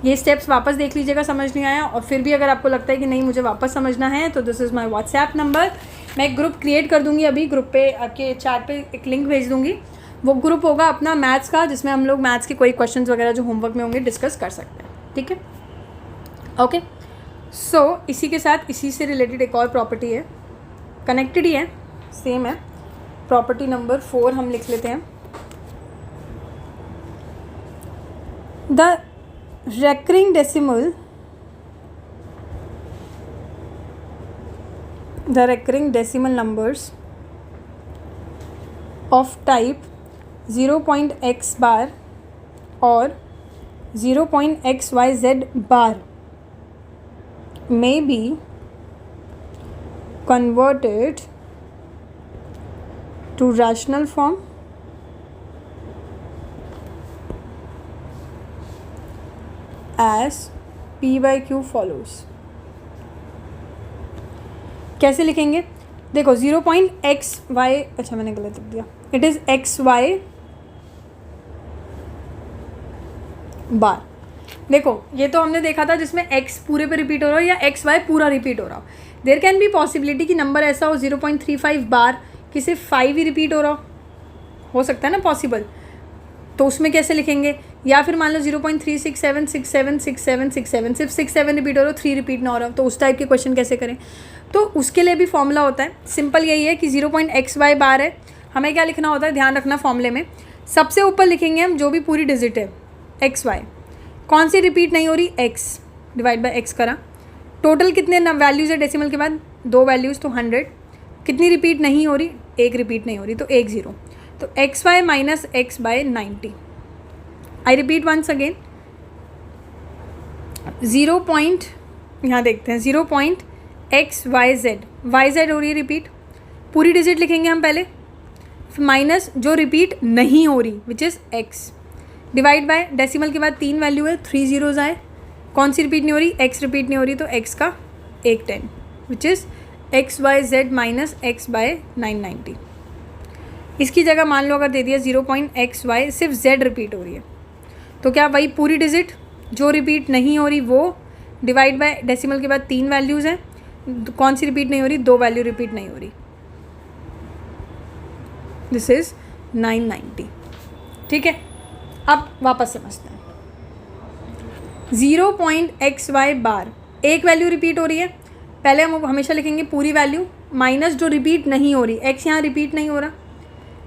ये स्टेप्स वापस देख लीजिएगा समझ नहीं आया। और फिर भी अगर आपको लगता है कि नहीं मुझे वापस समझना है तो this is my WhatsApp number. मैं एक ग्रुप क्रिएट कर दूंगी अभी, ग्रुप पे आपके चैट पे एक लिंक भेज दूंगी। वो ग्रुप होगा अपना मैथ्स का, जिसमें हम लोग मैथ्स के कोई क्वेश्चंस वगैरह जो होमवर्क में होंगे डिस्कस कर सकते हैं। ठीक है, ओके। सो इसी के साथ इसी से रिलेटेड एक और प्रॉपर्टी है, कनेक्टेड ही है, सेम है। प्रॉपर्टी नंबर 4 हम लिख लेते हैं। The recurring decimal numbers of type 0.x bar or 0.xyz bar may be converted to rational form as p by q follows। कैसे लिखेंगे? देखो 0.xy, अच्छा मैंने गलत लिख दिया, इट इज़ xy बार। देखो ये तो हमने देखा था जिसमें x पूरे पे रिपीट हो रहा हो या xy पूरा रिपीट हो रहा हो। देयर कैन बी पॉसिबिलिटी कि नंबर ऐसा हो 0.35 बार कि सिर्फ 5 ही रिपीट हो सकता है ना पॉसिबल। तो उसमें कैसे लिखेंगे? या फिर मान लो 0.367676767 सिर्फ 6-7 रिपीट हो रहा हो, 3 रिपीट ना हो रहा हो, तो उस टाइप के क्वेश्चन कैसे करें? तो उसके लिए भी फॉर्मूला होता है। सिंपल यही है कि 0.xy बार है, हमें क्या लिखना होता है, ध्यान रखना फॉर्मूले में सबसे ऊपर लिखेंगे हम जो भी पूरी डिजिट है xy, कौन सी रिपीट नहीं हो रही, x डिवाइड बाई x करा। टोटल कितने वैल्यूज़ है डेसिमल के बाद, 2 वैल्यूज़ तो 100। कितनी रिपीट नहीं हो रही, 1 रिपीट नहीं हो रही तो 1 0। तो xy minus x by 90। I repeat once again, 0. यहाँ देखते हैं 0.xyz, yz हो रही है रिपीट, पूरी डिजिट लिखेंगे हम पहले, माइनस जो रिपीट नहीं हो रही which is x, divide by decimal के बाद 3 वैल्यू है, 3 zeros आए, कौन सी रिपीट नहीं हो रही, x रिपीट नहीं हो रही तो x का 1 10 which is xyz minus x by 990। इसकी जगह मान लो अगर दे दिया 0.xy, सिर्फ z रिपीट हो रही है तो क्या वही पूरी डिजिट जो रिपीट नहीं हो रही वो, डिवाइड बाय डेसिमल के बाद 3 वैल्यूज़ हैं, कौन सी रिपीट नहीं हो रही, 2 वैल्यू रिपीट नहीं हो रही, दिस इज़ 990। ठीक है, अब वापस समझते हैं। 0.xy बार, एक वैल्यू रिपीट हो रही है, पहले हम हमेशा लिखेंगे पूरी वैल्यू माइनस जो रिपीट नहीं हो रही, x यहाँ रिपीट नहीं हो रहा,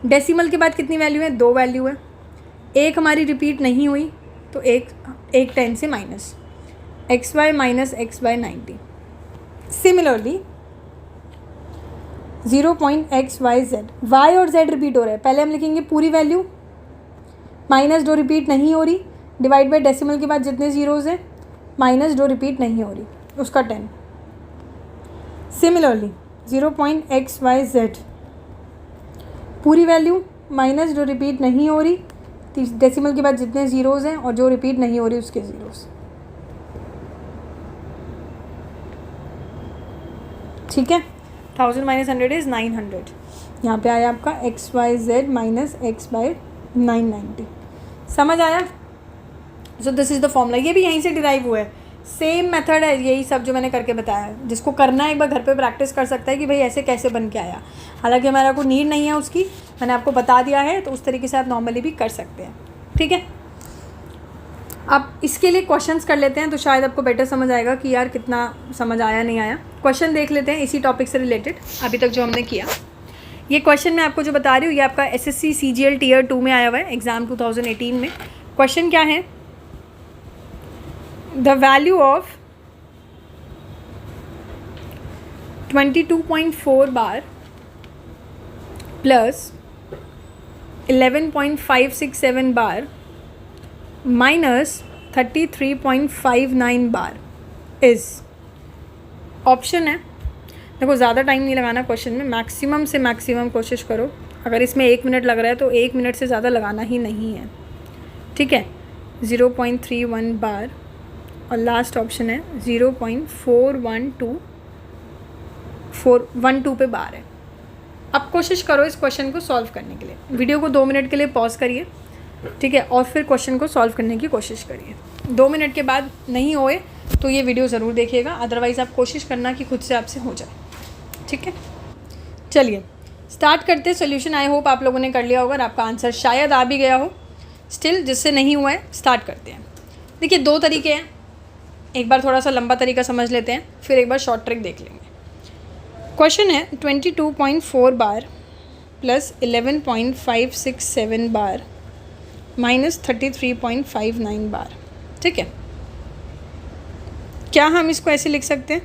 डेसिमल के बाद कितनी वैल्यू है, 2 वैल्यू है, एक हमारी रिपीट नहीं हुई तो एक 10 से minus, xy minus x by 90। Similarly 0.xyz, y और z रिपीट हो रहा है, पहले हम लिखेंगे पूरी वैल्यू माइनस जो रिपीट नहीं हो रही, डिवाइड बाय डेसिमल के बाद जितने ज़ीरोज़ हैं माइनस जो रिपीट नहीं हो रही उसका 10। सिमिलरली 0.xyz, पूरी वैल्यू माइनस जो रिपीट नहीं हो रही, डेसिमल के बाद जितने ज़ीरोज़ हैं और जो रिपीट नहीं हो रही उसके ज़ीरोज़। ठीक है, 1000 माइनस 100 इज़ 900। यहाँ पे आया आपका xyz माइनस x बाय 990। समझ आया? So this is the formula, ये भी यहीं से डिराइव हुआ है, सेम मेथड है, यही सब जो मैंने करके बताया है। जिसको करना है एक बार घर पे प्रैक्टिस कर सकता है कि भाई ऐसे कैसे बन के आया। हालांकि हमारा को नीड नहीं है उसकी, मैंने आपको बता दिया है, तो उस तरीके से आप नॉर्मली भी कर सकते हैं। ठीक है, अब इसके लिए क्वेश्चंस कर लेते हैं तो शायद आपको बेटर समझ आएगा कि यार कितना समझ आया नहीं आया। क्वेश्चन देख लेते हैं इसी टॉपिक से रिलेटेड अभी तक जो हमने किया। ये क्वेश्चन मैं आपको जो बता रही हूँ ये आपका SSC CGL Tier 2 में आया हुआ है, एग्ज़ाम 2018 में। क्वेश्चन क्या है, the value of 22.4 bar plus 11.567 bar minus 33.59 bar is, option है। देखो ज़्यादा टाइम नहीं लगाना क्वेश्चन में, मैक्सिमम से मैक्सिमम कोशिश करो अगर इसमें 1 मिनट लग रहा है तो 1 मिनट से ज़्यादा लगाना ही नहीं है, ठीक है। 0.31 बार और लास्ट ऑप्शन है 0.412 पे बार है। अब कोशिश करो इस क्वेश्चन को सॉल्व करने के लिए। वीडियो को 2 मिनट के लिए पॉज करिए, ठीक है, और फिर क्वेश्चन को सॉल्व करने की कोशिश करिए। 2 मिनट के बाद नहीं होए तो ये वीडियो ज़रूर देखिएगा, अदरवाइज़ आप कोशिश करना कि खुद से आपसे हो जाए, ठीक है। चलिए स्टार्ट करते हैं सोल्यूशन। आई होप आप लोगों ने कर लिया होगा और आपका आंसर शायद आ भी गया हो। स्टिल जिससे नहीं हुआ है स्टार्ट करते हैं। देखिए 2 तरीके हैं, एक बार थोड़ा सा लंबा तरीका समझ लेते हैं, फिर एक बार शॉर्ट ट्रिक देख लेंगे। क्वेश्चन है 22.4 बार प्लस 11.567 बार माइनस 33.59 बार, ठीक है। क्या हम इसको ऐसे लिख सकते हैं?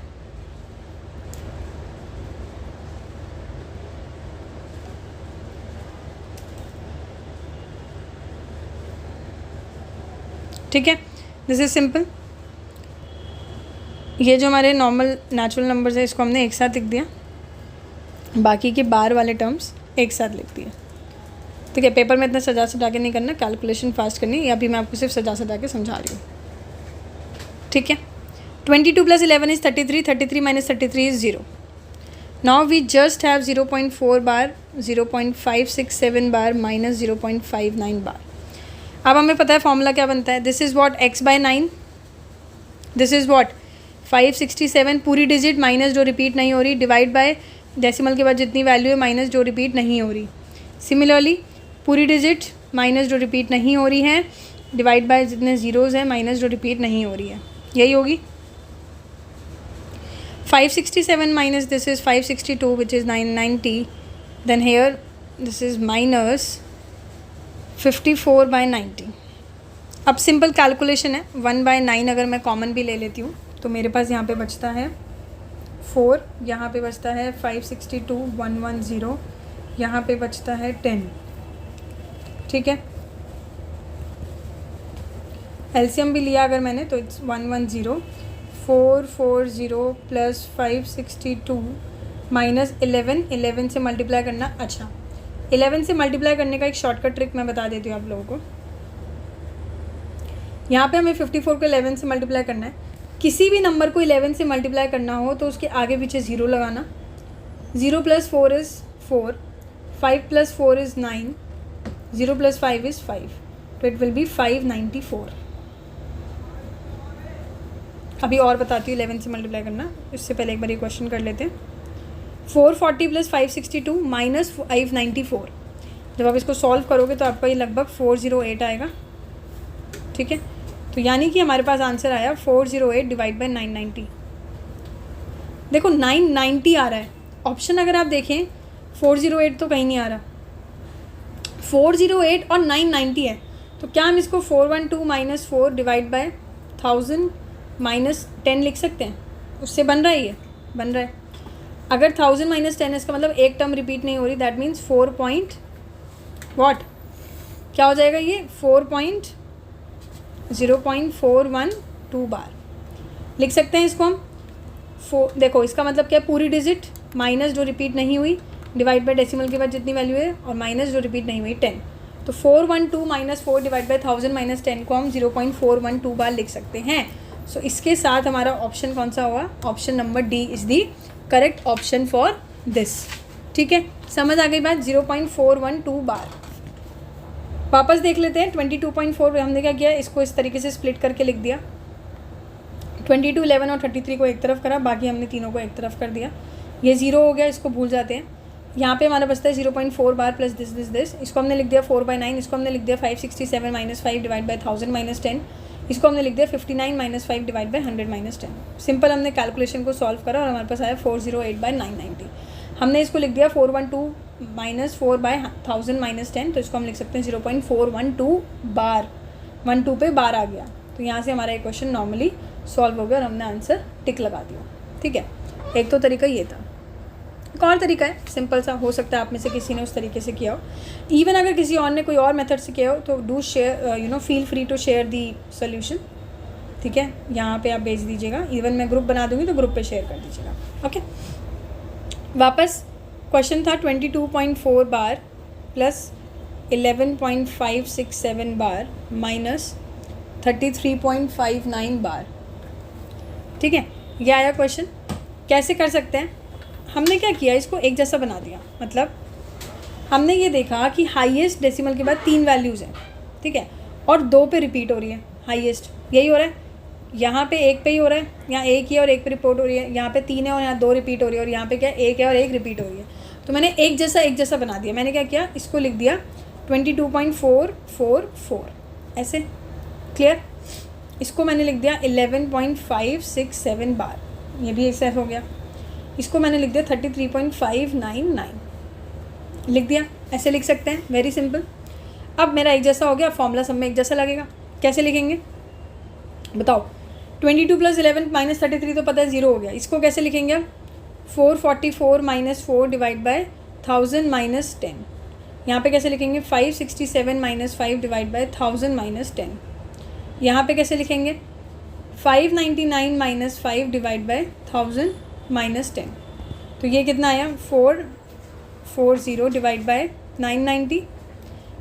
ठीक है, दिस इज सिंपल। ये जो हमारे नॉर्मल नेचुरल नंबर्स है इसको हमने एक साथ लिख दिया, बाकी के बार वाले टर्म्स एक साथ लिख दिए, ठीक है। पेपर में इतना सजा सजा के नहीं करना, कैलकुलेशन फास्ट करनी है। अभी मैं आपको सिर्फ सजा सजा के समझा रही हूँ, ठीक है। 22 + 11 is 33, 33 - 33 is 0। Now we just have 0.4 bar, 0.567 bar minus 0.59 bar. अब हमें पता है फॉर्मूला क्या बनता है। This is what x/9, this is what 567 पूरी डिजिट माइनस जो रिपीट नहीं हो रही, डिवाइड बाय डेसिमल के बाद जितनी वैल्यू है माइनस जो रिपीट नहीं हो रही। सिमिलरली पूरी डिजिट माइनस जो रिपीट नहीं हो रही है, डिवाइड बाय जितने ज़ीरोज़ हैं माइनस जो रिपीट नहीं हो रही है, यही होगी। 567 minus this is 562 which is 990, then here this is minus 54/90। अब सिंपल कैलकुलेशन है, 1/9 अगर मैं कॉमन भी ले लेती हूँ तो मेरे पास यहाँ पे बचता है 4, यहाँ पे बचता है 562, 110, यहाँ पे बचता है 10, ठीक है। एलसीएम भी लिया अगर मैंने तो इट्स 110, 440 प्लस 562 माइनस 11 से मल्टीप्लाई करना। अच्छा 11 से मल्टीप्लाई करने का एक शॉर्टकट ट्रिक मैं बता देती हूँ आप लोगों को। यहाँ पे हमें 54 को 11 से मल्टीप्लाई करना है। किसी भी नंबर को 11 से मल्टीप्लाई करना हो तो उसके आगे पीछे 0 लगाना। 0 + 4 इज़ 4, 5 + 4 इज़ 9, 0 + 5 इज़ 5, तो इट विल बी 594। अभी और बताती हूँ 11 से मल्टीप्लाई करना, इससे पहले एक बार ये क्वेश्चन कर लेते हैं। 440 + 562 माइनस 594, जब आप इसको सॉल्व करोगे तो आपका ये लगभग 408 आएगा, ठीक है। तो यानी कि हमारे पास आंसर आया 408 डिवाइड बाय 990। देखो 990 आ रहा है, ऑप्शन अगर आप देखें 408 तो कहीं नहीं आ रहा, 408 और 990 है। तो क्या हम इसको 412 - 4 डिवाइड बाय 1000 माइनस 10 लिख सकते हैं? उससे बन रहा है, ये बन रहा है। अगर 1000 - 10 इसका मतलब एक टर्म रिपीट नहीं हो रही, दैट मीन्स 4 पॉइंट वॉट क्या हो जाएगा ये 0.412 बार लिख सकते हैं इसको हम। देखो इसका मतलब क्या है, पूरी डिजिट माइनस जो रिपीट नहीं हुई, डिवाइड बाय डेसिमल के बाद जितनी वैल्यू है, और माइनस जो रिपीट नहीं हुई 10। तो 412 - 4 डिवाइड बाय 1000 - 10 को हम 0.412 बार लिख सकते हैं। सो इसके साथ हमारा ऑप्शन कौन सा हुआ? Option number D is the correct option for this, ठीक है। समझ आ गई बात? 0.412 बार। वापस देख लेते हैं 22.4 हमने क्या किया, इसको इस तरीके से स्प्लिट करके लिख दिया। 22, 11 और 33 को एक तरफ करा, बाकी हमने तीनों को एक तरफ कर दिया। ये 0 हो गया, इसको भूल जाते हैं। यहाँ पे हमारा बचता है 0.4 बार प्लस दिस, इसको हमने लिख दिया 4/9, इसको हमने लिख दिया 567 - 5 डिवाइड बाय 1000 - 10, इसको हमने लिख दिया 59 - 5 डिवाइड बाय 100 - 10। सिंपल हमने कैलकुलेशन को सॉल्व करा और हमारे पास आया 408/990। हमने इसको लिख दिया 412 - 4 बाय 1000 - 10, तो इसको हम लिख सकते हैं 0.412 बार। 12 पे बार आ गया, तो यहाँ से हमारा एक क्वेश्चन नॉर्मली सॉल्व हो गया और हमने आंसर टिक लगा दिया, ठीक है। एक तो तरीका ये था। एक और तरीका है सिंपल सा, हो सकता है आप में से किसी ने उस तरीके से किया हो। इवन अगर किसी और ने कोई और मेथड से किया हो तो do share, feel free to share the solution, ठीक है। यहाँ पे आप भेज दीजिएगा, इवन मैं ग्रुप बना दूँगी तो ग्रुप पे शेयर कर दीजिएगा, ओके। वापस क्वेश्चन था 22.4 बार प्लस 11.567 बार माइनस 33.59 बार। ठीक है, ये आया क्वेश्चन। कैसे कर सकते हैं? हमने क्या किया, इसको एक जैसा बना दिया। मतलब हमने ये देखा कि हाईएस्ट डेसिमल के बाद 3 वैल्यूज़ हैं, ठीक है, और 2 पे रिपीट हो रही है। हाईएस्ट यही हो रहा है, यहाँ पे 1 पे ही हो रहा है, यहाँ 1 ही और 1 पे रिपोर्ट हो रही है, यहाँ पे 3 है और यहाँ 2 रिपीट हो रही है, और यहाँ पे क्या 1 है और 1 रिपीट हो रही है। तो मैंने एक जैसा बना दिया। मैंने क्या किया, इसको लिख दिया 22.444 ऐसे। क्लियर? इसको मैंने लिख दिया 11.567 बार, ये भी एक हो गया। इसको मैंने लिख दिया 33.599 लिख दिया। ऐसे लिख सकते हैं, वेरी सिंपल। अब मेरा एक जैसा हो गया, फॉर्मूला सब में एक जैसा लगेगा। कैसे लिखेंगे बताओ? 22 + 11 - 33 तो पता है 0 हो गया। इसको कैसे लिखेंगे अब? 444 - 4 डिवाइड बाय 1000 - 10। यहाँ पे कैसे लिखेंगे? 567 - 5 डिवाइड बाय 1000 - 10। यहाँ पे कैसे लिखेंगे? 599 - 5 डिवाइड बाय 1000 - 10। तो ये कितना आया? 440 डिवाइड बाय 990।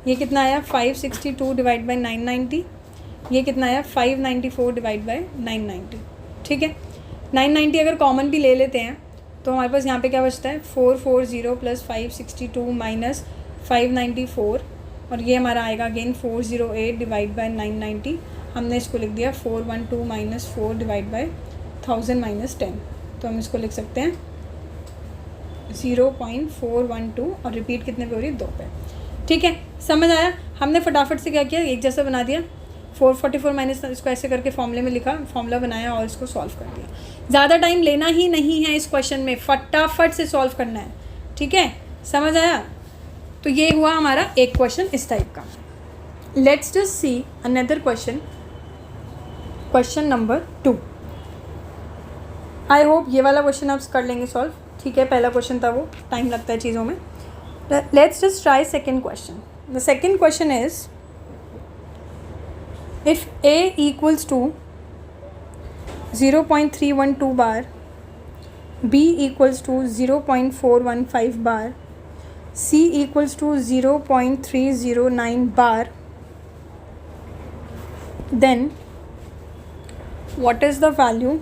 ये कितना आया? 562 डिवाइड बाय 990। ये कितना आया? 594 डिवाइड बाय 990। ठीक है, 990 अगर कॉमन भी ले लेते हैं तो हमारे पास यहाँ पे क्या बचता है? 440 + 562 - 594, और ये हमारा आएगा अगेन 408 डिवाइड बाय 990। हमने इसको लिख दिया 412 - 4 डिवाइड बाय 1000 - 10। तो हम इसको लिख सकते हैं 0.412, और रिपीट कितने पे हो रही है? 2 पे। ठीक है, समझ आया? हमने फटाफट से क्या किया, एक जैसा बना दिया। 444 माइनस इसको ऐसे करके फॉर्मूले में लिखा, फॉर्मूला बनाया और इसको सॉल्व कर दिया। ज़्यादा टाइम लेना ही नहीं है इस क्वेश्चन में, फटाफट से सॉल्व करना है। ठीक है, समझ आया? तो ये हुआ हमारा एक क्वेश्चन इस टाइप का। Let's just see another question, question number 2। I hope ये वाला क्वेश्चन आप कर लेंगे सॉल्व। ठीक है, पहला क्वेश्चन था वो, टाइम लगता है चीज़ों में। Let's just try second question. The second question is, if A equals to 0.312 bar, B equals to 0.415 bar, C equals to 0.309 bar, then what is the value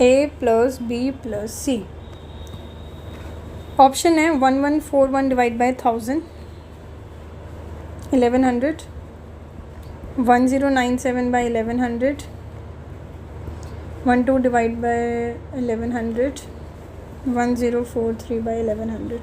A plus B plus C? Option है 1141 divide by 1000, 1100, 1097 by 1100, 12 divide by 1100, 1043 by 1100।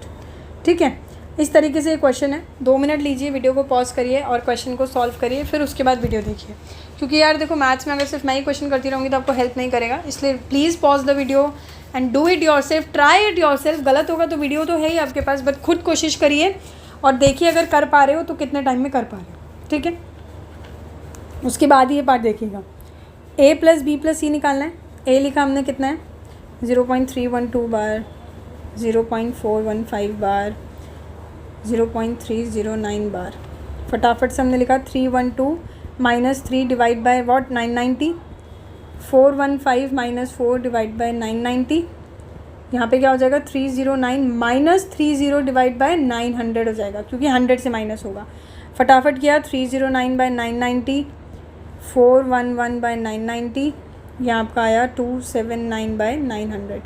ठीक है, इस तरीके से question है। 2 minute लीजिए, video को pause करिए और क्वेश्चन को सॉल्व करिए, फिर उसके बाद वीडियो देखिए। क्योंकि यार देखो, मैथ्स में अगर सिर्फ मैं ही क्वेश्चन करती रहूँगी तो आपको हेल्प नहीं करेगा, इसलिए please pause the video and do it your self, try it your self. गलत होगा तो वीडियो तो है ही आपके पास, बट खुद कोशिश करिए और देखिए अगर कर पा रहे हो तो कितने टाइम में कर पा रहे हो। ठीक है, उसके बाद ही ये पार्ट देखिएगा। A + B + C निकालना है। A लिखा हमने कितना है? 0.312 बार, 0.415 बार, 0.309 बार। फटाफट से हमने लिखा 312 - 3 divide by what? 990। 415 - 4 divide by 990। यहाँ पे क्या हो जाएगा? 309 - 30 डिवाइड बाय 900 हो जाएगा, क्योंकि 100 से माइनस होगा। फटाफट किया, 309 बाय 990, 411 बाय 990, यहाँ आपका आया 279 बाय 900।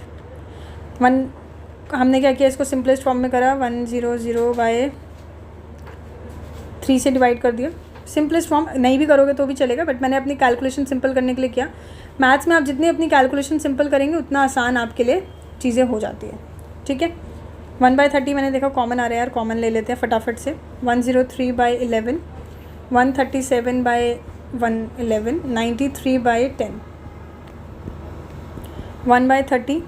हमने क्या किया, इसको सिंपलेस्ट फॉर्म में करा, 100 बाय 3 से डिवाइड कर दिया। सिंपलेस्ट फॉर्म नहीं भी करोगे तो भी चलेगा, बट मैंने अपनी कैलकुलेशन सिंपल करने के लिए किया। मैथ्स में आप जितनी अपनी कैलकुलेशन सिंपल करेंगे उतना आसान आपके लिए चीज़ें हो जाती है। ठीक है, 1/30 मैंने देखा कॉमन आ रहा है यार, कॉमन ले लेते हैं फटाफट से। 103 बाय 11, 137 बाय 111, 93 बाय 10, 1/30।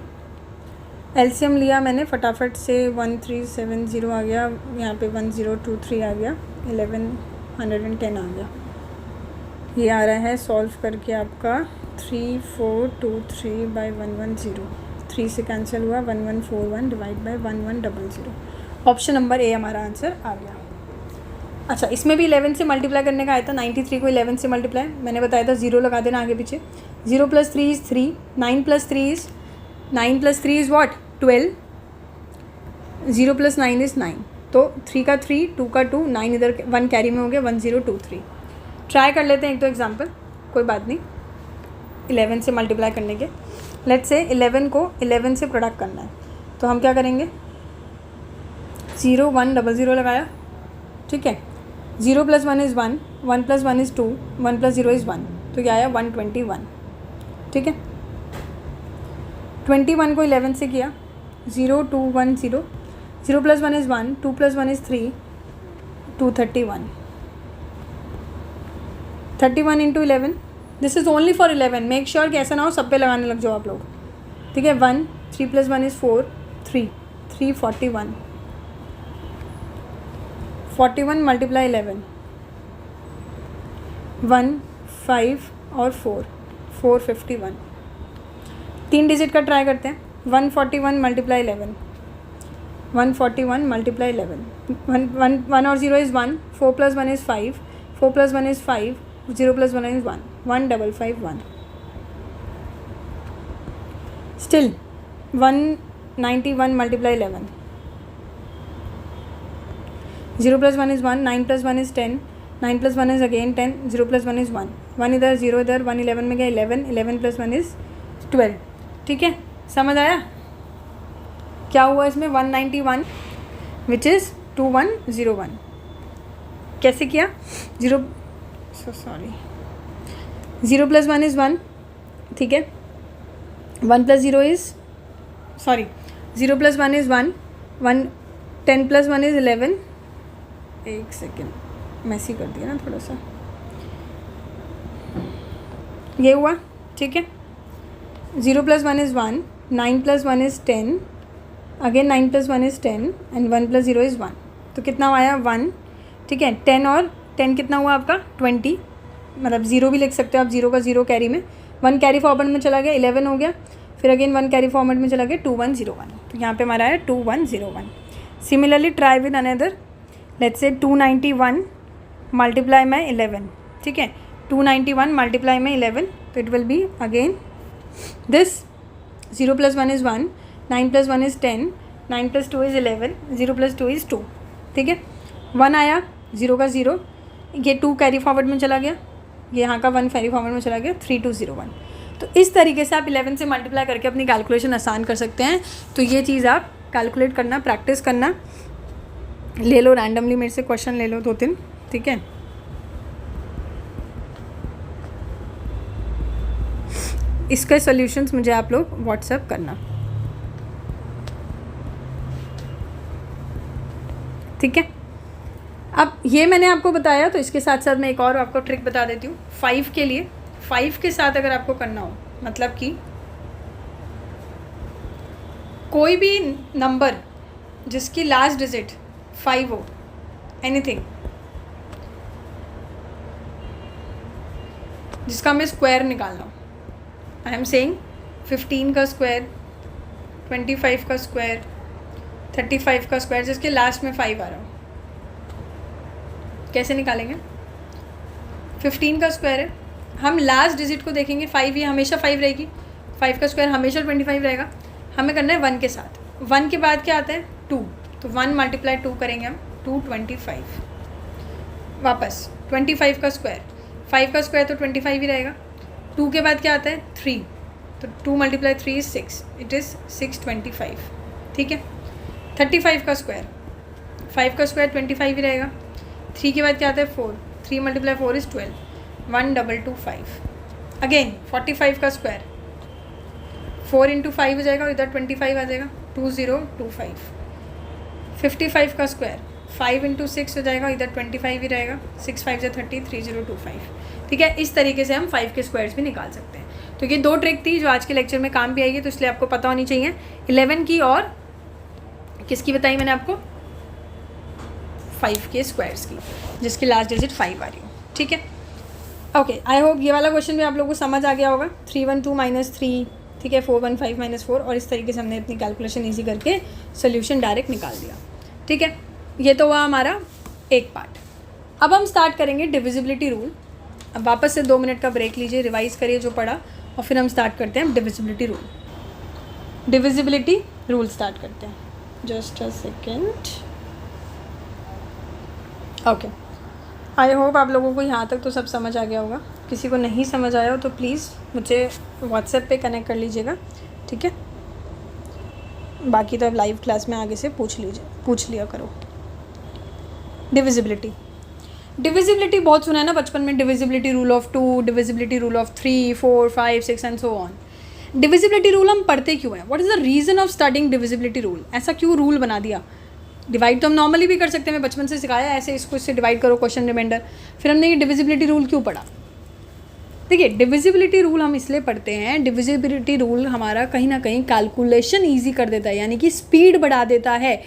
एलसीएम लिया मैंने फटाफट से, 1370 आ गया, यहाँ पे 1023 आ गया, 1110 आ गया। ये आ रहा है सॉल्व करके आपका 3423 बाय 110, 3 से कैंसिल हुआ, 1141 divide by 1100। Option number A हमारा आंसर आ गया। अच्छा, इसमें भी 11 से मल्टीप्लाई करने का आया था। 93 को 11 से मल्टीप्लाई, मैंने बताया था 0 लगा देना आगे पीछे। 0 + 3 is 3, 9 + 3 is 9 + 3 is what? 12, 0 + 9 is 9, तो 3 का 3, 2 का 2, 9 इधर 1 कैरी में हो गया, 1023। ट्राई कर लेते हैं एक दो एग्जाम्पल, कोई बात नहीं, 11 से मल्टीप्लाई करने के। लेट्स से 11 को 11 से प्रोडक्ट करना है, तो हम क्या करेंगे, 0 1 0 0 लगाया, ठीक है। 0 + 1 इज़ 1, 1 + 1 इज़ 2, 1 + 0 इज़ 1, तो क्या आया 121, ठीक है। 21 को 11 से किया, 0 2 1 0, 0 + 1 is 1, 2 + 1 is 3, 231, 31 × 11, this is only for 11, make sure कि ऐसा ना हो सब पे लगाने लग जाओ आप लोग, ठीक है। 1 3 + 1 इज़ 4, 3 341, 41 × 11, 1 5 और 4 451, 3 डिजिट का ट्राई करते हैं। 141 × 11, 141 × 11, 1 और 0 is 1, 4 + 1 is 5, 4 + 1 is 5, 0 + 1 is 1, 1551, still 191 × 11, 0 + 1 is 1, 9 + 1 is 10, 9 + 1 is again 10, 0 + 1 is 1, 1 इधर 0 इधर, 1 11 में गया 11, 11 + 1 इज़ 12, ठीक है। समझ आया क्या हुआ इसमें, 191 विच इज़ 2101, कैसे किया, 0 + 1 इज़ 1, ठीक है। 1 + 0 इज़ 0 + 1 इज़ 1, 10 + 1 इज़ 11, एक सेकेंड मैसी कर दिया ना थोड़ा सा, ये हुआ, ठीक है। 0 + 1 is 1, 9 + 1 is 10, again 9 + 1 is 10 and 1 + 0 is 1, तो कितना आया 1, ठीक है। 10 और 10 कितना हुआ आपका 20, मतलब 0 भी लिख सकते हो आप, 0 का 0 कैरी में, 1 कैरी फॉर्मेट में चला गया, 11 हो गया, फिर अगेन 1 कैरी फॉर्मेट में चला गया, 2101, तो यहाँ पे हमारा है 2101। Similarly try with another, let's say 291 multiply में 11, ठीक है। 291 मल्टीप्लाई में 11, तो it will be again this, 0 + 1 is 1, 9 + 1 is 10, 9 + 2 is 11, 0 + 2 is 2, ठीक है। 1 आया, 0 का 0, ये 2 कैरी फॉरवर्ड में चला गया, ये यहाँ का 1 कैरी फॉरवर्ड में चला गया, 3201। तो इस तरीके से आप 11 से मल्टीप्लाई करके अपनी कैलकुलेशन आसान कर सकते हैं। तो ये चीज़ आप कैलकुलेट करना, प्रैक्टिस करना, ले लो रैंडमली मेरे से क्वेश्चन ले लो 2-3, ठीक है। इसके सॉल्यूशंस मुझे आप लोग व्हाट्सएप करना, ठीक है। अब ये मैंने आपको बताया, तो इसके साथ साथ मैं एक और आपको ट्रिक बता देती हूँ 5 के लिए। 5 के साथ अगर आपको करना हो, मतलब कि कोई भी नंबर जिसकी लास्ट डिजिट 5 हो, एनीथिंग जिसका हमें स्क्वायर निकालना हो, आई एम सेइंग 15 का स्क्वायर, 25 का स्क्वायर, 35 का स्क्वायर, जिसके लास्ट में 5 आ रहा हो, कैसे निकालेंगे। 15 का स्क्वायर है, हम लास्ट डिजिट को देखेंगे, 5 ये हमेशा 5 रहेगी, 5 का स्क्वायर हमेशा 25 रहेगा, हमें करना है 1 के साथ। 1 के बाद क्या आता है 2, तो 1 × 2 करेंगे हम, 225, वापस 25 का स्क्वायर, 5 का स्क्वायर तो 25 ही रहेगा। 2 के बाद क्या आता है 3, तो 2 × 3 इज़ 6, इट इज़ 625, ठीक है। 35 का स्क्वायर, 5 का स्क्वायर 25 ही रहेगा। 3 के बाद क्या आता है 4, 3 × 4 इज़ 12, 1225। अगेन 45 का स्क्वायर, 4 × 5 हो जाएगा और इधर 25 आ जाएगा, 2025। 55 का स्क्वायर, 5 × 6 हो जाएगा, इधर 25 ही रहेगा, 6 5 × 30, 3025, ठीक है। इस तरीके से हम 5 के स्क्वायर्स भी निकाल सकते हैं। तो ये 2 ट्रिक थी जो आज के लेक्चर में काम भी आएगी, तो इसलिए आपको पता होनी चाहिए। 11 की और किसकी बताई मैंने आपको, 5 के स्क्वायर्स की, जिसकी लास्ट डिजिट 5 आ रही हो, ठीक है। ओके, आई होप ये वाला क्वेश्चन भी आप लोगों को समझ आ गया होगा। 312 - 3, ठीक है, 415 - 4, और इस तरीके से हमने अपनी कैलकुलेशन ईजी करके सोल्यूशन डायरेक्ट निकाल दिया, ठीक है। ये तो हुआ हमारा एक पार्ट। अब हम स्टार्ट करेंगे डिविजिबिलिटी रूल। अब वापस से 2 मिनट का ब्रेक लीजिए, रिवाइज करिए जो पढ़ा, और फिर हम स्टार्ट करते हैं divisibility rule. Divisibility rule start करते हैं। Just a second. Okay, I hope आप लोगों को यहाँ तक तो सब समझ आ गया होगा। किसी को नहीं समझ आया हो तो प्लीज़ मुझे व्हाट्सएप पे कनेक्ट कर लीजिएगा, ठीक है। बाकी तो अब लाइव क्लास में आगे से पूछ लिया करो। डिविजिबिलिटी बहुत सुना है ना बचपन में, divisibility rule of 2, divisibility rule of 3, 4, 5, 6 and so on. Divisibility rule हम पढ़ते क्यों हैं? What is the reason of studying divisibility rule? ऐसा क्यों रूल बना दिया? डिवाइड तो हम नॉर्मली भी कर सकते हैं, मैं बचपन से सिखाया ऐसे, इसको इससे डिवाइड करो, क्वेश्चन रिमाइंडर। फिर हमने ये डिविजिबिलिटी रूल क्यों पढ़ा? देखिए, डिविजिबिलिटी रूल हम इसलिए पढ़ते हैं, डिविजिबिलिटी रूल हमारा कहीं ना कहीं कैलकुलेशन ईजी कर देता है, यानी कि स्पीड बढ़ा देता है।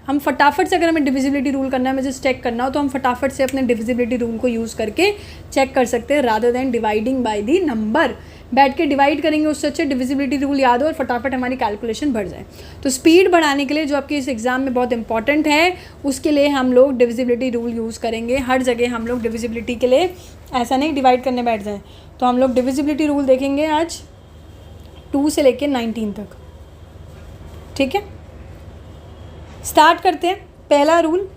हम फटाफट से, अगर हमें डिविजिबिलिटी रूल करना है, मुझे चेक करना हो, तो हम फटाफट से अपने डिविजिबिलिटी रूल को यूज़ करके चेक कर सकते हैं, rather than dividing by the number. बैठ के डिवाइड करेंगे, उससे अच्छे डिविजिबिलिटी रूल याद हो और फटाफट हमारी कैलकुलेशन बढ़ जाए। तो स्पीड बढ़ाने के लिए, जो आपके इस एग्ज़ाम में बहुत इंपॉर्टेंट है, उसके लिए हम लोग डिविजिबिलिटी रूल यूज़ करेंगे। हर जगह हम लोग डिविजिबिलिटी के लिए ऐसा नहीं डिवाइड करने बैठ जाएँ। तो हम लोग डिविजिबिलिटी रूल देखेंगे आज 2 से लेकर 19 तक, ठीक है। स्टार्ट करते हैं। पहला rule,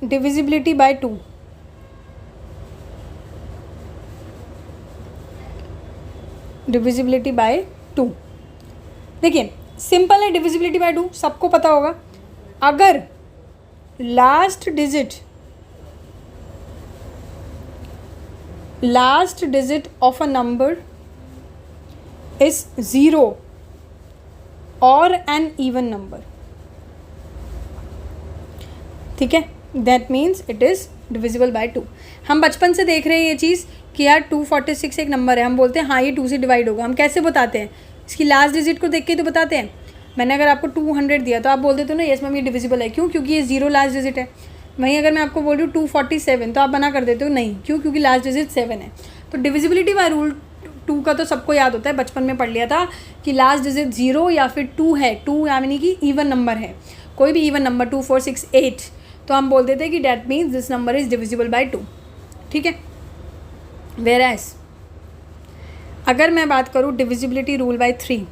divisibility bye 2। Divisibility bye 2, देखिए सिंपल है। डिविजिबिलिटी बाय 2 सबको पता होगा। अगर last digit of a number is 0 और एन इवन नंबर, ठीक है, that means it is divisible bye 2। हम बचपन से देख रहे हैं ये चीज़ कि यार 246 एक नंबर है, हम बोलते हैं हाँ ये 2 से डिवाइड होगा। हम कैसे बताते हैं? इसकी लास्ट डिजिट को देख के तो बताते हैं। मैंने अगर आपको 200 दिया तो आप बोल देते हो ना यस मैम ये डिविजिबल है, क्यों? क्योंकि ये 0 लास्ट डिजिट है। वहीं अगर मैं आपको बोल रही हूँ 247 तो आप मना कर देते हो नहीं, क्यों? क्योंकि लास्ट डिजिट 7 है। तो डिविजिबिलिटी बाय रूल 2 का तो सबको याद होता है, बचपन में पढ़ लिया था कि लास्ट डिजिट 0 या फिर 2 है। 2 यानी कि इवन नंबर है, कोई भी इवन नंबर 2, 4, 6, 8, तो हम बोल देते हैं कि that means this number is divisible bye 2, ठीक है। वेयरएज अगर मैं बात करूँ divisibility rule bye 3,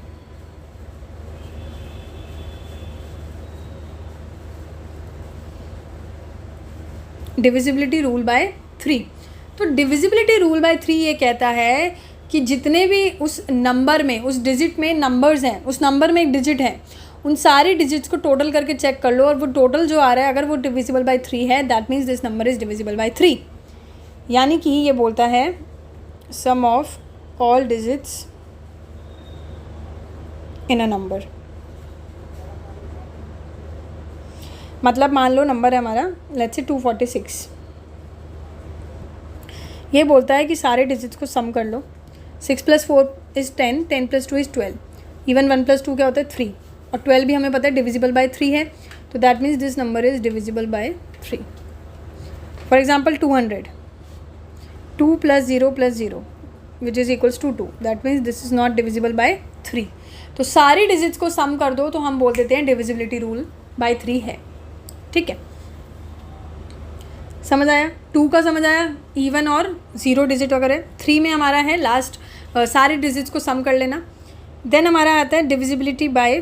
divisibility rule bye 3, तो डिविजिबिलिटी रूल बाय 3 ये कहता है कि जितने भी उस नंबर में, उस डिजिट में नंबर्स हैं, उस नंबर में एक डिजिट है, उन सारे डिजिट्स को टोटल करके चेक कर लो और वो टोटल जो आ रहा है अगर वो डिविजिबल बाय 3 है, that means this number is divisible by 3। यानी कि ये बोलता है sum of all digits in a number. मतलब मान लो नंबर है हमारा लेट्स से 246, ये बोलता है कि सारे डिजिट्स को सम कर लो। 6 + 4 इज़ 10, 10 + 2 इज़ 12, इवन 1 + 2 क्या होता है 3, और 12 भी हमें पता है डिविजिबल बाय 3 है, तो that means this number is divisible by 3। For example 200, 2 + 0 + 0 which is equals to 2, that means this is not divisible by 3। तो सारी डिजिट्स को सम कर दो तो हम बोल देते हैं डिविजिबिलिटी रूल बाय 3 है, ठीक है। समझ आया? 2 का समझ आया, इवन और 0 डिजिट वगैरह। 3 में हमारा है लास्ट सारे डिजिट्स को सम कर लेना। देन हमारा आता है डिविजिबिलिटी बाय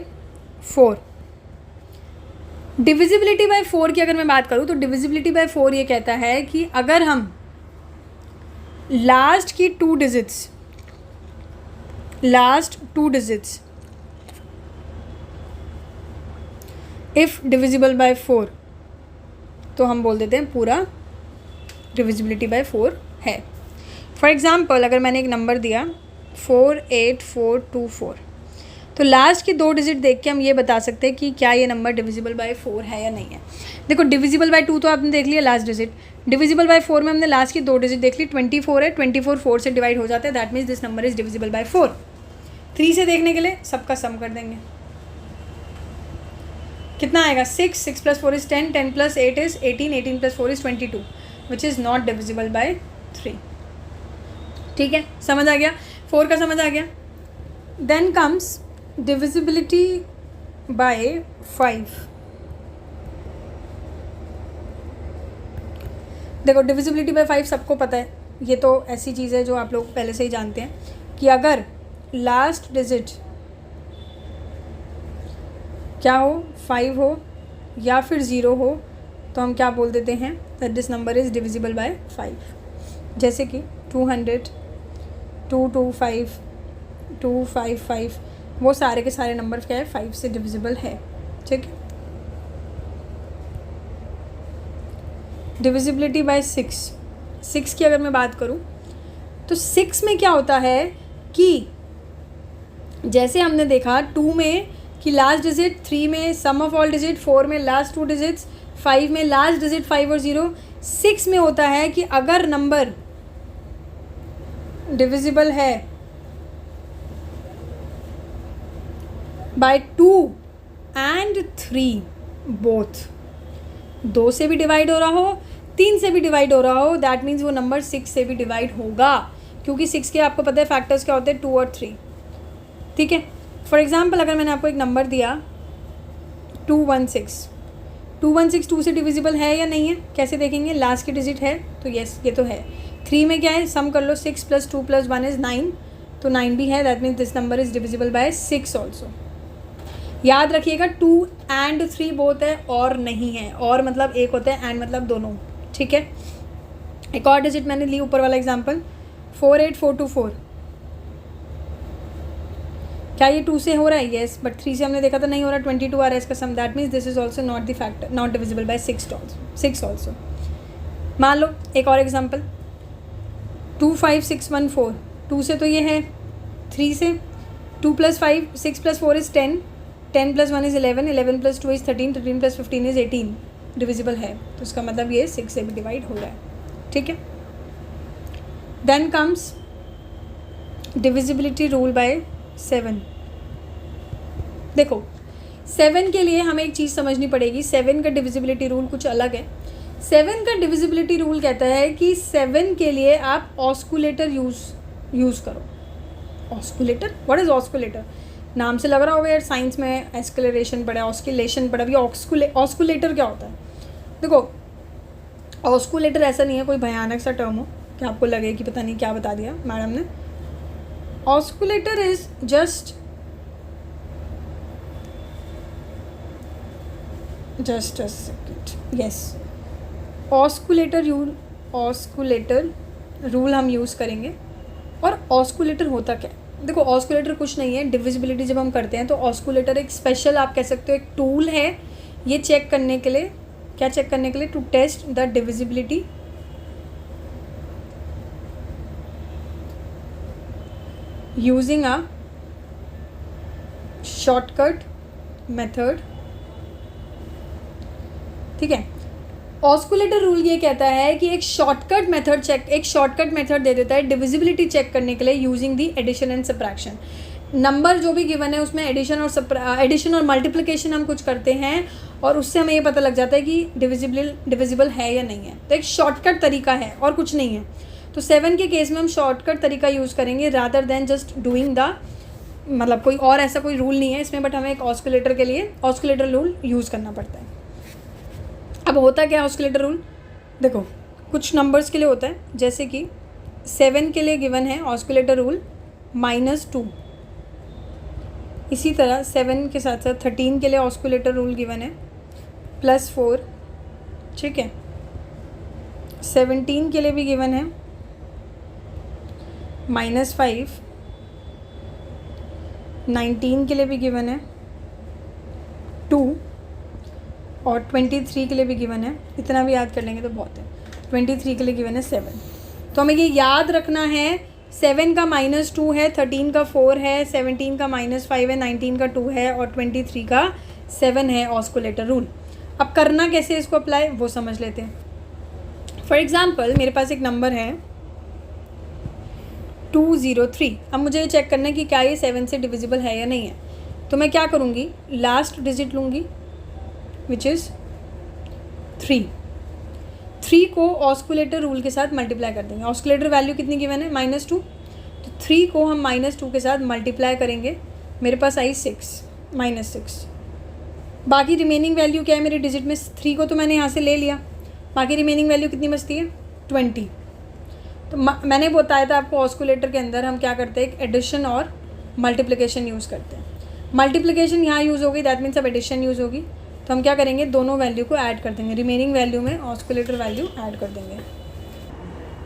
4। डिविजिबिलिटी बाय 4 की अगर मैं बात करूँ तो डिविजिबिलिटी बाय 4 ये कहता है कि अगर हम last 2 digits if divisible by 4 तो हम बोल देते हैं पूरा डिविजिबिलिटी बाय 4 है। फॉर एग्ज़ाम्पल अगर मैंने एक नंबर दिया 48424, तो लास्ट की 2 डिजिट देख के हम ये बता सकते हैं कि क्या ये नंबर डिविजिबल बाय 4 है या नहीं है। देखो डिविजिबल बाय 2 तो आपने देख लिया लास्ट डिजिट, डिविजिबल बाय 4 में हमने लास्ट की 2 डिजिट देख ली। 24 है, 24 4 से डिवाइड हो जाता है, that means this number is divisible bye 4। 3 से देखने के लिए सबका सम कर देंगे, कितना आएगा 6, 6 + 4 is 10, 10 + 8 is 18, 18 + 4 is 22 which is not divisible by 3, ठीक है। समझ आ गया? 4 का समझ आ गया। Then comes divisibility by 5। देखो डिविजिबिलिटी बाय 5 सबको पता है, ये तो ऐसी चीज़ है जो आप लोग पहले से ही जानते हैं कि अगर लास्ट डिजिट क्या हो, 5 हो या फिर 0 हो, तो हम क्या बोल देते हैं that this number is divisible bye 5। जैसे कि 200, 225, 255, वो सारे के सारे नंबर क्या है, 5 से डिविजिबल है। ठीक है। डिविजिबिलिटी बाय 6 की अगर मैं बात करूँ तो 6 में क्या होता है कि जैसे हमने देखा 2 में कि लास्ट डिजिट, 3 में सम ऑफ ऑल डिजिट, 4 में लास्ट 2 डिजिट्स, 5 में लास्ट डिजिट 5 और 0। 6 में होता है कि अगर नंबर डिविजिबल है बाय 2 एंड 3 बोथ, 2 से भी डिवाइड हो रहा हो, 3 से भी डिवाइड हो रहा हो, दैट मीन्स वो नंबर 6 से भी डिवाइड होगा, क्योंकि 6 के आपको पता है फैक्टर्स क्या होते हैं, 2 और 3। ठीक है। फॉर एग्जाम्पल अगर मैंने आपको एक नंबर दिया 216, 216 2 से डिविजिबल है या नहीं है, कैसे देखेंगे, लास्ट की डिजिट है तो यस ये तो है। 3 में क्या है, सम कर लो, 6 + 2 + 1 इज़ 9, तो 9 भी है, that means this number is divisible by 6 also. याद रखिएगा 2 एंड 3 बोथ है और नहीं है, और मतलब एक होता है, एंड मतलब दोनों। ठीक है। एक और डिजिट मैंने ली, ऊपर वाला एग्जाम्पल 48424, क्या ये 2 से हो रहा है, येस, बट 3 से हमने देखा तो नहीं हो रहा, 22 आ रहा है इसका sum, that means this is also not the factor, not divisible by 6 also. मान लो एक और एग्जाम्पल 25614, 2 से तो ये है, 3 से 2 + 5, 6 + 4 is 10, 10 + 1 is 11, 11 + 2 is 13, 13 + 15 is 18, divisible है, तो इसका मतलब ये 6 से भी डिवाइड हो रहा है। ठीक है। Then comes divisibility rule by 7। देखो 7 के लिए हमें एक चीज़ समझनी पड़ेगी, 7 का डिविजिबिलिटी रूल कुछ अलग है। 7 का डिविजिबिलिटी रूल कहता है कि 7 के लिए आप ऑस्कुलेटर यूज़ करो। ऑस्कुलेटर, व्हाट इज़ ऑस्कुलेटर? नाम से लग रहा होगा यार साइंस में एक्सलेरेशन पढ़ा, ऑस्किलेशन पढ़ा, अभी ऑस्कुलेटर क्या होता है? देखो ऑस्कुलेटर ऐसा नहीं है कोई भयानक सा टर्म हो कि आपको लगे कि पता नहीं क्या बता दिया मैडम ने। Osculator is just a second, yes, osculator rule हम यूज़ करेंगे। और ऑस्कुलेटर होता क्या है? देखो ऑस्कुलेटर कुछ नहीं है, डिविजिबिलिटी जब हम करते हैं तो ऑस्कुलेटर एक स्पेशल, आप कह सकते हो एक टूल है, ये चेक करने के लिए, क्या चेक करने के लिए, to test the divisibility using a shortcut method. ठीक है। ऑस्कुलेटर रूल ये कहता है कि एक शॉर्टकट मेथड दे देता है डिविजिबिलिटी चेक करने के लिए using the addition and subtraction. Number जो भी गिवन है उसमें एडिशन और मल्टीप्लिकेशन हम कुछ करते हैं और उससे हमें ये पता लग जाता है कि डिविजिबल है या नहीं है। तो एक शॉर्टकट तरीका है और कुछ नहीं है। तो 7 के केस में हम शॉर्टकट तरीका यूज़ करेंगे rather than just doing the, मतलब कोई और ऐसा कोई रूल नहीं है इसमें, बट हमें एक ऑस्कुलेटर के लिए ऑस्कुलेटर रूल यूज़ करना पड़ता है। अब होता क्या है ऑस्कुलेटर रूल? देखो कुछ नंबर्स के लिए होता है, जैसे कि 7 के लिए गिवन है ऑस्कुलेटर रूल -2। इसी तरह 7 के साथ साथ 13 के लिए ऑस्कुलेटर रूल गिवन है +4। ठीक है। 17 के लिए भी गिवन है -5। 19 के लिए भी गिवन है 2 और 23 के लिए भी गिवन है, इतना भी याद कर लेंगे तो बहुत है। 23 के लिए गिवन है 7। तो हमें ये याद रखना है 7 का -2 है, 13 का 4 है, 17 का -5 है, 19 का 2 है और 23 का 7 है ऑस्कुलेटर रूल। अब करना कैसे इसको अप्लाई वो समझ लेते हैं। फॉर एग्ज़ाम्पल मेरे पास एक नंबर है 203। अब मुझे ये चेक करना है कि क्या ये 7 से डिविजिबल है या नहीं है। तो मैं क्या करूँगी, लास्ट डिजिट लूँगी विच इज़ 3 को ऑस्कुलेटर रूल के साथ मल्टीप्लाई कर देंगे। ऑस्कुलेटर वैल्यू कितनी गिवन है -2, तो 3 को हम -2 के साथ मल्टीप्लाई करेंगे, मेरे पास आई 6। बाकी रिमेनिंग वैल्यू क्या है मेरी डिजिट में, 3 को तो मैंने यहाँ से ले लिया, बाकी रिमेनिंग वैल्यू कितनी बचती है 20। तो मैंने बताया था आपको ऑस्कुलेटर के अंदर हम क्या करते हैं, एक एडिशन और मल्टीप्लिकेशन यूज़ करते हैं। मल्टीप्लिकेशन यहाँ यूज़ होगी, दैट मीन्स अब एडिशन यूज़ होगी। तो हम क्या करेंगे, दोनों वैल्यू को ऐड कर देंगे, रिमेनिंग वैल्यू में ऑस्कुलेटर वैल्यू ऐड कर देंगे।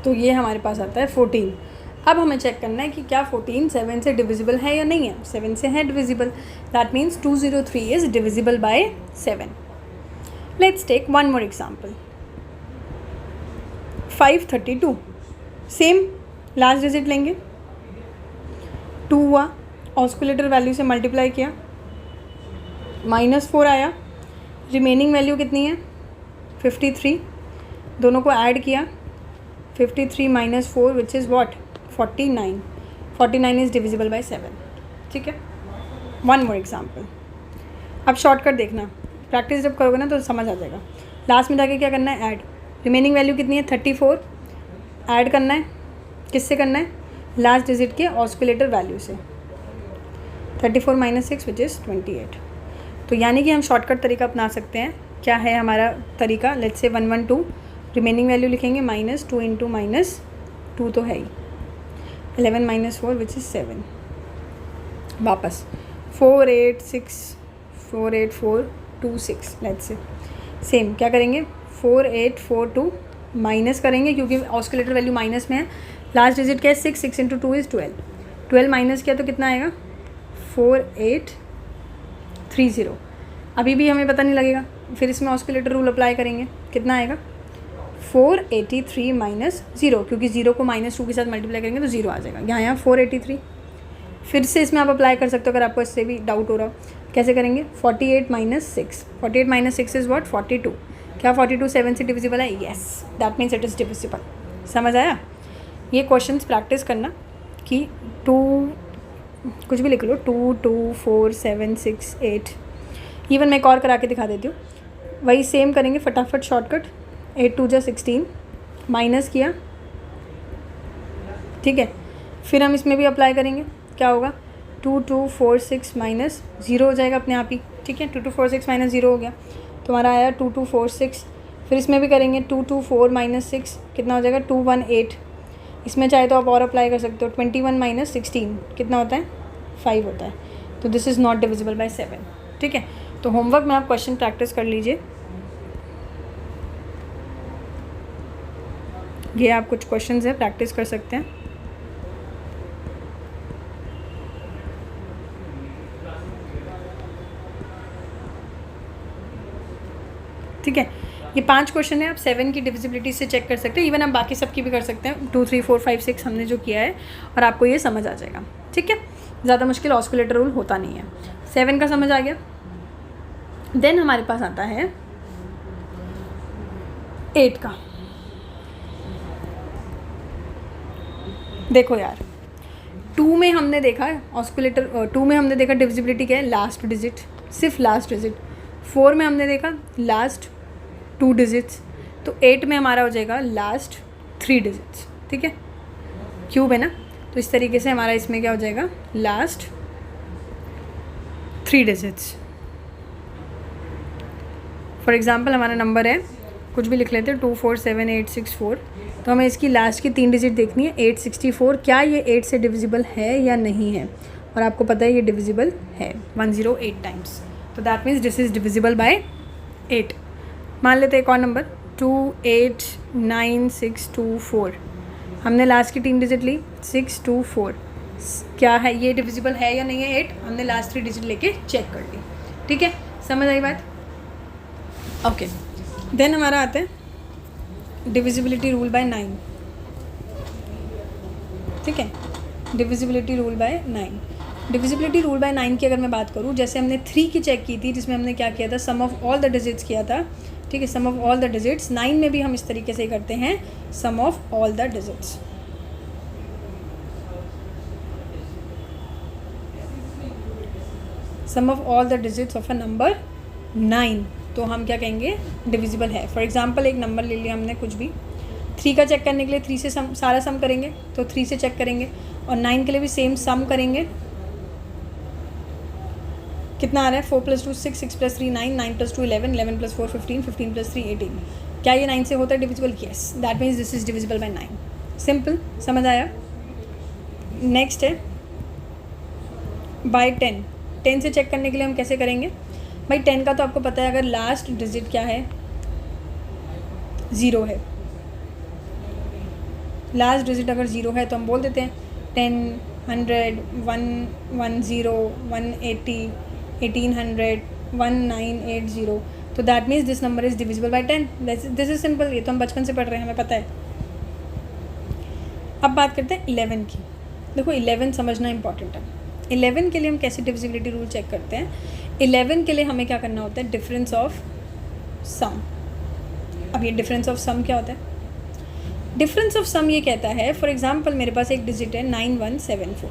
तो ये हमारे पास आता है 14। अब हमें चेक करना है कि क्या 14 7 से डिविजिबल है या नहीं है। 7 से है divisible, that means 203 is divisible by 7। Let's take one more example, 532। Same last digit लेंगे, 2 हुआ, ऑस्कुलेटर वैल्यू से मल्टीप्लाई किया, -4 आया, रिमेनिंग वैल्यू कितनी है 53, दोनों को ऐड किया, 53 - 4 which is what 49। 49 is divisible by 7। ठीक है, वन मोर एग्जाम्पल। अब शॉर्टकट देखना, प्रैक्टिस जब करोगे ना तो समझ आ जाएगा। लास्ट में जाके क्या करना है, ऐड। रिमेनिंग वैल्यू कितनी है 34, ऐड करना है, किससे करना है, लास्ट डिजिट के ऑस्कुलेटर वैल्यू से। 34 - 6 विच इज़ 28। तो यानी कि हम शॉर्टकट तरीका अपना सकते हैं। क्या है हमारा तरीका, लेट्स से 112, रिमेनिंग वैल्यू लिखेंगे -2 × -2 तो है ही, 11 - 4 विच इज़ 7। वापस 48426 लेट्स से सेम क्या करेंगे, 4842 माइनस करेंगे क्योंकि ऑस्कुलेटर वैल्यू माइनस में है। लास्ट डिजिट क्या है 6, 6 × 2 इज़ 12, 12 माइनस किया तो कितना आएगा 4830। अभी भी हमें पता नहीं लगेगा, फिर इसमें ऑस्कुलेटर रूल अप्लाई करेंगे, कितना आएगा 483 - 0, क्योंकि 0 को -2 के साथ मल्टीप्लाई करेंगे तो 0 आ जाएगा। यहाँ 483 फिर से इसमें आप अप्लाई कर सकते हो अगर आपको इससे भी डाउट हो रहा हो। कैसे करेंगे, 48 - 6, 48 - 6 इज़ व्हाट 42। क्या 42 7 से डिविजिबल है, yes, that means it is divisible. समझ आया। ये क्वेश्चंस प्रैक्टिस करना कि 2 कुछ भी लिख लो, 2 2 4 7 6 8। इवन मैं एक और करा के दिखा देती हूँ, वही सेम करेंगे फटाफट शॉर्टकट। 8 2 × 16 माइनस किया, ठीक है, फिर हम इसमें भी अप्लाई करेंगे, क्या होगा 2 2 4 6 माइनस 0 हो जाएगा अपने आप ही। ठीक है, 2 2 4 6 - 0 हो गया, तुम्हारा आया 2 2 4 6। फिर इसमें भी करेंगे 2 2 4 - 6 कितना हो जाएगा 218। इसमें चाहे तो आप और अप्लाई कर सकते हो, 21 - 16 कितना होता है 5 होता है। तो this is not divisible by 7। ठीक है, तो होमवर्क में आप क्वेश्चन प्रैक्टिस कर लीजिए। ये आप कुछ क्वेश्चंस है प्रैक्टिस कर सकते हैं। ठीक है, ये 5 क्वेश्चन है, आप 7 की डिविजिबिलिटी से चेक कर सकते हैं। इवन आप बाकी सब की भी कर सकते हैं, 2 3 4 5 6 हमने जो किया है, और आपको ये समझ आ जाएगा। ठीक है, ज़्यादा मुश्किल ऑस्कुलेटर रूल होता नहीं है। 7 का समझ आ गया। देन हमारे पास आता है 8 का। देखो यार, 2 में हमने देखा ऑस्कुलेटर, 2 में हमने देखा डिविजिबिलिटी क्या है, लास्ट डिजिट, सिर्फ लास्ट डिजिट। 4 में हमने देखा लास्ट 2 डिजिट्स। तो 8 में हमारा हो जाएगा लास्ट 3 डिजिट्स। ठीक है, क्यूब है ना, तो इस तरीके से हमारा इसमें क्या हो जाएगा लास्ट 3 डिजिट्स। फॉर एग्जांपल हमारा नंबर है, कुछ भी लिख लेते हैं, 247864। तो हमें इसकी लास्ट की 3 डिजिट देखनी है, 864। क्या ये 8 से डिविजिबल है या नहीं है, और आपको पता है ये डिविजिबल है 108 टाइम्स। तो that means this is divisible bye 8। मान लेते हैं एक और नंबर 289624। हमने लास्ट की 3 डिजिट ली 624। क्या है ये डिविजिबल है या नहीं है 8, हमने लास्ट 3 डिजिट लेके चेक कर ली। ठीक है, समझ आई बात। ओके, देन हमारा आता है डिविजिबिलिटी रूल बाय 9। ठीक है, divisibility rule bye 9। Divisibility rule bye 9 की अगर मैं बात करूँ, जैसे हमने 3 की चेक की थी जिसमें हमने क्या किया था, sum of all the digits किया था। ठीक है, sum of all the digits. 9 में भी हम इस तरीके से करते हैं, sum of all the digits. Sum of all the digits of a number 9, तो हम क्या कहेंगे डिविजिबल है। फॉर एग्जांपल एक नंबर ले लिया हमने कुछ भी, 3 का चेक करने के लिए 3 से सारा सम करेंगे, तो 3 से चेक करेंगे, और 9 के लिए भी सेम सम करेंगे। कितना आ रहा है 4 + 2 6, 6 + 3 9, 9 + 2 11, 11 + 4 15, 15 + 3 18। क्या ये 9 से होता है divisible, yes, that means this is divisible by 9। Simple, समझ आया। नेक्स्ट है बाय 10। 10 से चेक करने के लिए हम कैसे करेंगे भाई? 10 का तो आपको पता है, अगर लास्ट डिजिट क्या है, 0 है, लास्ट डिजिट अगर 0 है तो हम बोल देते हैं 10, 100, 110, 180, 1800, 1980. तो that means this number is divisible by 10. This is simple, ये तो हम बचपन से पढ़ रहे हैं, हमें पता है. अब बात करते हैं 11 की. देखो 11 समझना इंपॉर्टेंट है. 11 के लिए हम कैसे डिविजिबिलिटी रूल चेक करते हैं? 11 के लिए हमें क्या करना होता है? Difference of some. अब ये डिफरेंस ऑफ सम क्या होता है? डिफरेंस ऑफ सम ये कहता है, फॉर एग्जांपल मेरे पास एक डिजिट है 9174,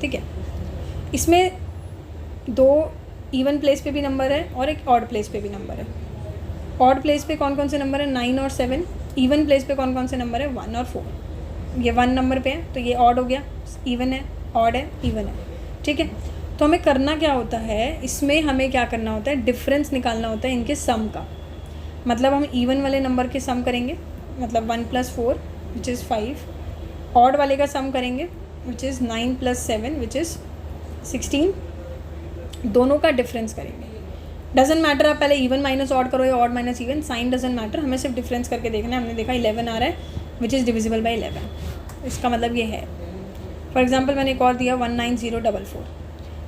ठीक है. इसमें 2 इवन प्लेस पे भी नंबर है और एक ऑड प्लेस पे भी नंबर है. ऑड प्लेस पे कौन कौन से नंबर है? 9 और 7. इवन प्लेस पे कौन कौन से नंबर है? 1 और 4. ये 1 नंबर पे है तो ये ऑड हो गया, इवन है, ऑड है, इवन है, ठीक है. तो हमें करना क्या होता है इसमें? हमें क्या करना होता है? डिफरेंस निकालना होता है इनके सम का. मतलब हम इवन वाले नंबर के सम करेंगे, मतलब 1 + 4 विच इज़ 5. ऑड वाले का सम करेंगे विच इज़ 9 + 7 विच इज़ 16. दोनों का डिफरेंस करेंगे. डजेंट मैटर आप पहले इवन माइनस ऑड करो या odd minus even, sign doesn't matter, हमें सिर्फ डिफरेंस करके देखना है. हमने देखा 11 आ रहा है विच इज़ डिविजिबल बाय 11. इसका मतलब ये है. फॉर एग्जांपल मैंने एक और दिया 19044.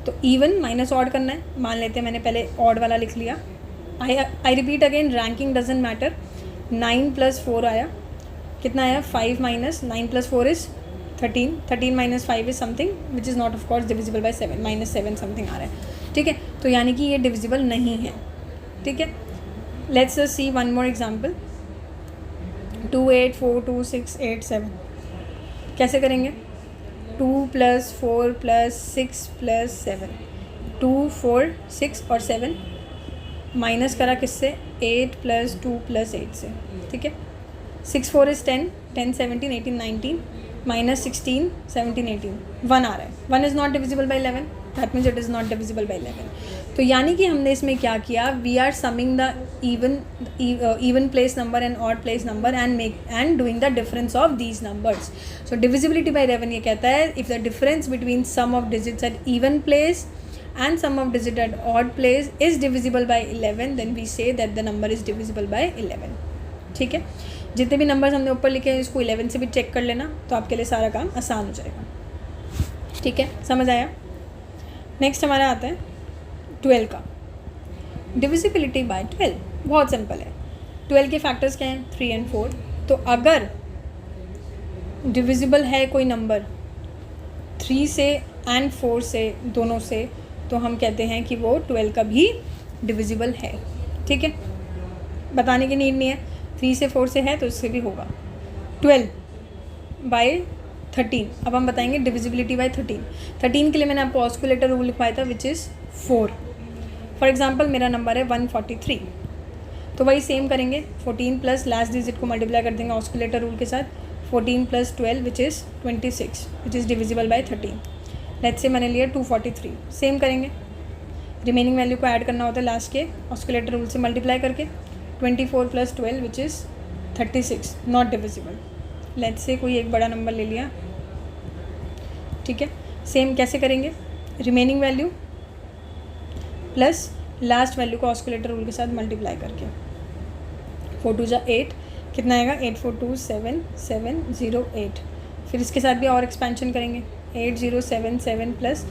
तो इवन माइनस ऑड करना है. मान लेते हैं मैंने पहले ऑड वाला लिख लिया. I repeat again, ranking doesn't matter. 9 + 4 आया, कितना आया? 5 - 9 + 4 is 13. 13 - 5 is something which is not of course divisible by 7. -7 something आ रहा है, ठीक है. तो यानी कि ये डिविजिबल नहीं है, ठीक है. Let's see one more example. 284268 कैसे करेंगे? 2 + 4 + 6 + 7. 2, 4, 6 और 7 माइनस करा किससे? 8 + 2 + 8 से, ठीक है. 6 4 इज़ 10, 10 17 18 19 -16 17 18. 1 आ रहा है. 1 is not divisible by 11. That means it is not divisible by 11. तो यानी कि हमने इसमें क्या किया? We are summing the even place number and odd place number and doing the difference of these numbers. So divisibility by 11 ये कहता है if the difference between sum of digits at even place and sum of digit at odd place is divisible by 11, then we say that the number is divisible by 11. ठीक है. जितने भी numbers हमने ऊपर लिखे हैं इसको 11 से भी चेक कर लेना, तो आपके लिए सारा काम आसान हो जाएगा. ठीक है, समझ आया. नेक्स्ट हमारा आता है 12 का. डिविजिबिलिटी बाय 12 बहुत सिंपल है. 12 के फैक्टर्स क्या हैं? 3 और 4. तो अगर डिविजिबल है कोई नंबर 3 से एंड 4 से, दोनों से, तो हम कहते हैं कि वो 12 का भी डिविजिबल है. ठीक है, बताने की नीड नहीं है. 3 से 4 से है तो इससे भी होगा. 12 बाय 13. अब हम बताएंगे डिविजिबिलिटी बाय 13. 13 के लिए मैंने आपको ऑस्कुलेटर रूल लिखवाया था विच इज़ 4. फॉर एग्जांपल मेरा नंबर है 143. तो वही सेम करेंगे. 14 प्लस लास्ट डिजिट को मल्टीप्लाई कर देंगे ऑस्कुलेटर रूल के साथ. 14 + 12 which is 26 which is divisible bye 13. Let's say मैंने लिया 243. सेम करेंगे. रिमेनिंग वैल्यू को ऐड करना होता है लास्ट के ऑस्कुलेटर रूल से मल्टीप्लाई करके. 24 + 12 which is 36, not divisible. Let's say कोई एक बड़ा नंबर ले लिया. ठीक है, सेम कैसे करेंगे? Remaining value plus last value को ऑस्कुलेटर रूल के साथ मल्टीप्लाई करके. 4 2 = 8. कितना आएगा? 8 4 2 7 7 0 8. फिर इसके साथ भी और एक्सपेंशन करेंगे. 8 0 7 7 प्लस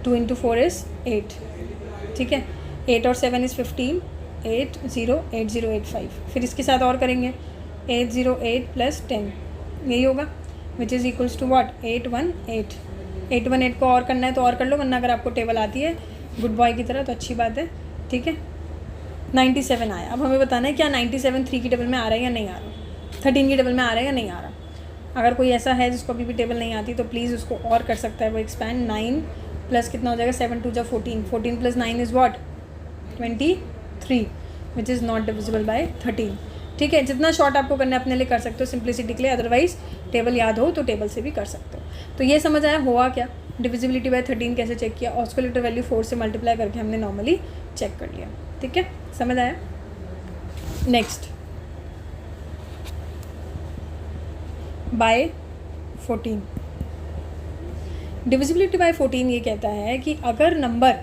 2 × 4 इज़ 8. ठीक है, 8 और 7 इज़ 15. 8 0 8 0 8 5. फिर इसके साथ और करेंगे. 8 0 8 + 10 यही होगा which is equals to what? 8 1 8. 8 1 8 को और करना है तो और कर लो, वरना अगर आपको टेबल आती है गुड बॉय की तरह तो अच्छी बात है. ठीक है, 97 आया. अब हमें बताना है क्या 97 3 की टेबल में आ रहा है या नहीं आ रहा, 13 की टेबल में आ रहा है या नहीं आ रहा. अगर कोई ऐसा है जिसको अभी भी टेबल नहीं आती तो प्लीज़ उसको और कर सकता है वो एक्सपैंड. 9 प्लस कितना हो जाएगा? 7 2 = 14. 14 + 9 is what? 23 which is not divisible bye 13. ठीक है, जितना शॉर्ट आपको करना है अपने लिए कर सकते हो सिंप्लिसिटी के लिए. अदरवाइज टेबल याद हो तो टेबल से भी कर सकते हो. तो ये समझ आया हुआ क्या? डिविजिबिलिटी बाय 13 कैसे चेक किया? ऑस्कुलेटर वैल्यू 4 से मल्टीप्लाई करके हमने नॉर्मली चेक कर लिया. ठीक है, समझ आया. Next bye 14. डिविजिबिलिटी बाय 14 ये कहता है कि अगर नंबर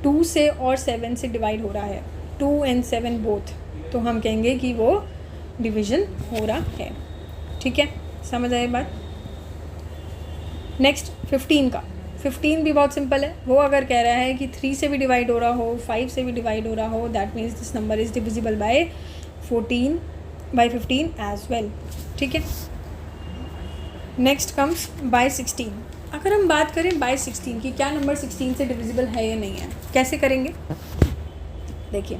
2 से और 7 से डिवाइड हो रहा है, 2 and 7 बोथ, तो हम कहेंगे कि वो डिवीज़न हो रहा है। ठीक है, समझ आए बात। नेक्स्ट 15 का, 15 भी बहुत सिंपल है। वो अगर कह रहा है कि 3 से भी डिवाइड हो रहा हो, 5 से भी डिवाइड हो रहा हो, that means this number is divisible by 15 as well. ठीक है, नेक्स्ट कम्स बाय 16। अगर हम बात करें बाय 16 की, क्या नंबर 16 से डिविजिबल है या नहीं है, कैसे करेंगे? देखिए